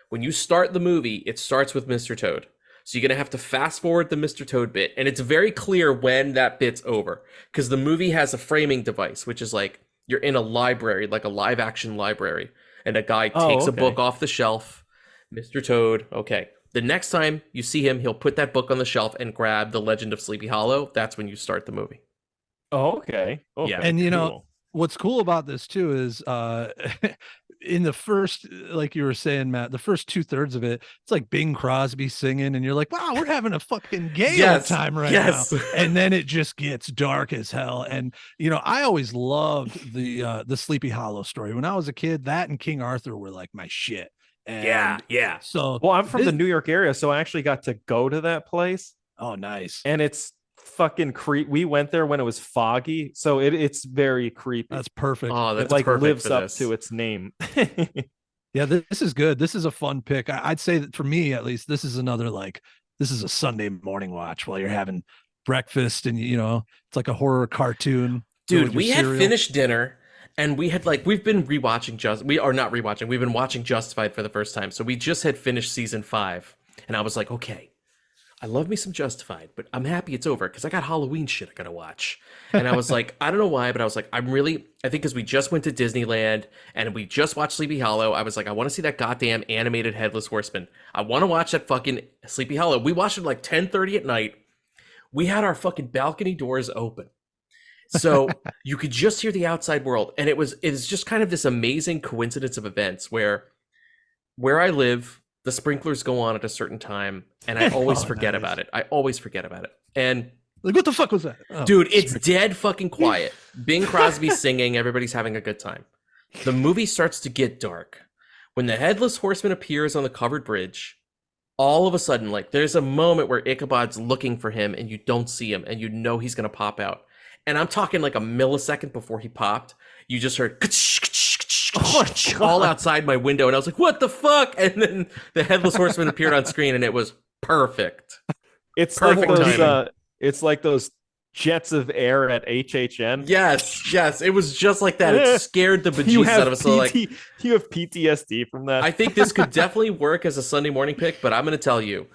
when you start the movie, it starts with Mr. Toad. So you're going to have to fast forward the Mr. Toad bit. And it's very clear when that bit's over, because the movie has a framing device, which is like you're in a library, like a live action library. And a guy takes a book off the shelf. Mr. Toad. Okay. The next time you see him, he'll put that book on the shelf and grab The Legend of Sleepy Hollow. That's when you start the movie. Oh, okay. Yeah. And you know, cool. what's cool about this too is in the first, like you were saying, Matt, the first 2/3 of it, it's like Bing Crosby singing, and you're like, wow, we're having a fucking gay old time right now. And then it just gets dark as hell. And you know, I always loved the Sleepy Hollow story. When I was a kid, that and King Arthur were like my shit. And yeah. So Well, I'm from the New York area, so I actually got to go to that place, oh, nice. and it's fucking creepy. We went there when it was foggy, so it's very creepy. That's perfect. Oh, that's It like perfect lives for up this. to its name. Yeah, this is good. This is a fun pick. I'd say that for me, at least, this is another, like, this is a Sunday morning watch while you're having breakfast, and you know, it's like a horror cartoon. Dude, we had finished dinner, and we had we've been rewatching we've been watching Justified for the first time. So we just had finished season 5, and I was like, okay, I love me some Justified, but I'm happy it's over because I got Halloween shit I gotta watch. And I was like, I don't know why, but I was like, I think because we just went to Disneyland and we just watched Sleepy Hollow, I was like, I want to see that goddamn animated Headless Horseman. I want to watch that fucking Sleepy Hollow. We watched it like 10:30 at night. We had our fucking balcony doors open, so you could just hear the outside world. And it's just kind of this amazing coincidence of events where I live, the sprinklers go on at a certain time, and I always forget about it. And like, what the fuck was that? Oh, dude, it's dead fucking quiet. Bing Crosby singing, everybody's having a good time. The movie starts to get dark. When the Headless Horseman appears on the covered bridge, all of a sudden, like, there's a moment where Ichabod's looking for him and you don't see him, and you know he's gonna pop out. And I'm talking like a millisecond before he popped, you just heard all outside my window, and I was like, "What the fuck?" And then the headless horseman appeared on screen, and it was perfect. It's Perfect like those. timing. It's like those jets of air at HHN. Yes, it was just like that. It scared the bejesus out of us. So like, you have PTSD from that. I think this could definitely work as a Sunday morning pick, but I'm going to tell you,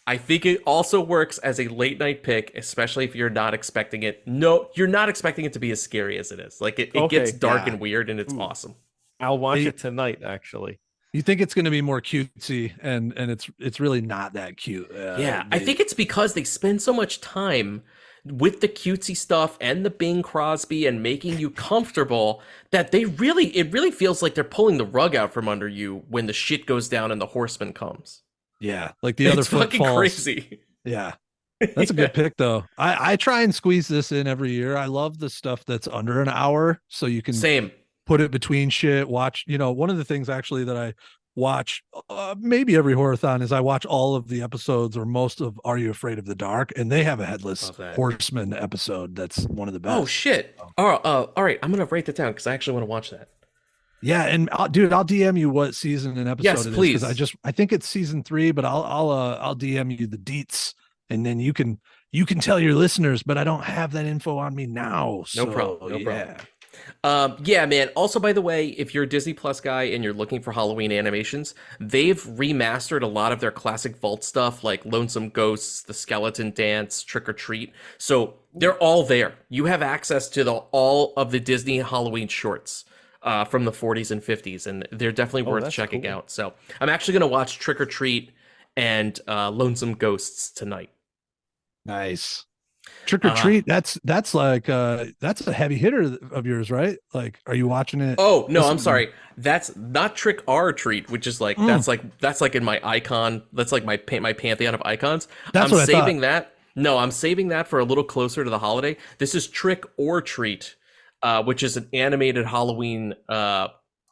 I think it also works as a late night pick, especially if you're not expecting it. No, you're not expecting it to be as scary as it is. Like it gets dark and weird, and it's awesome. I'll watch it tonight, actually. You think it's going to be more cutesy, and it's really not that cute. I think it's because they spend so much time with the cutesy stuff and the Bing Crosby and making you comfortable that it really feels like they're pulling the rug out from under you when the shit goes down and the horseman comes. Yeah, like the other foot fucking falls. Crazy. Yeah, that's a good pick though. I try and squeeze this in every year. I love the stuff that's under an hour, so you can put it between shit. Watch, one of the things actually that I watch maybe every horror-thon is I watch all of the episodes or most of Are You Afraid of the Dark, and they have a headless horseman episode that's one of the best. Oh shit! All right, I'm gonna write that down because I actually want to watch that. Yeah, and dude, I'll DM you what season and episode yes, it please. Because I think it's season 3, but I'll DM you the deets, and then you can tell your listeners. But I don't have that info on me now. So, no problem. Yeah, man. Also, by the way, if you're a Disney Plus guy and you're looking for Halloween animations, they've remastered a lot of their classic vault stuff like Lonesome Ghosts, The Skeleton Dance, Trick or Treat. So they're all there. You have access to all of the Disney Halloween shorts from the 40s and 50s, and they're definitely worth checking out. So I'm actually going to watch Trick or Treat and Lonesome Ghosts tonight. Nice. Trick or Treat, that's like that's a heavy hitter of yours, right? Like, are you watching it? Oh no, I'm sorry. That's not Trick or Treat, which is like that's like in my icon. That's like my pantheon of icons. That's I'm saving that. No, I'm saving that for a little closer to the holiday. This is Trick or Treat, which is an animated Halloween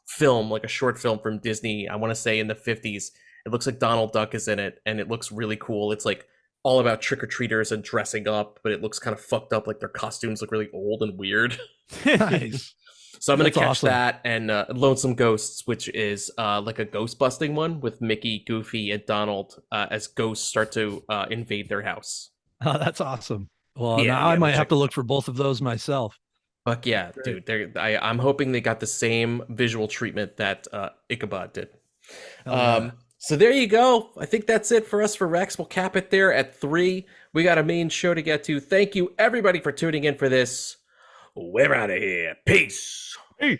film, like a short film from Disney. I want to say in the 50s. It looks like Donald Duck is in it, and it looks really cool. It's like all about trick-or-treaters and dressing up, but it looks kind of fucked up, like their costumes look really old and weird. Nice. So I'm going to catch that, and Lonesome Ghosts, which is like a ghost-busting one with Mickey, Goofy, and Donald as ghosts start to invade their house. Oh, that's awesome. Well, now I might have to look for both of those myself. Fuck yeah, dude. I'm hoping they got the same visual treatment that Ichabod did. So there you go. I think that's it for us for Rex. We'll cap it there at 3. We got a main show to get to. Thank you, everybody, for tuning in for this. We're out of here. Peace. Peace.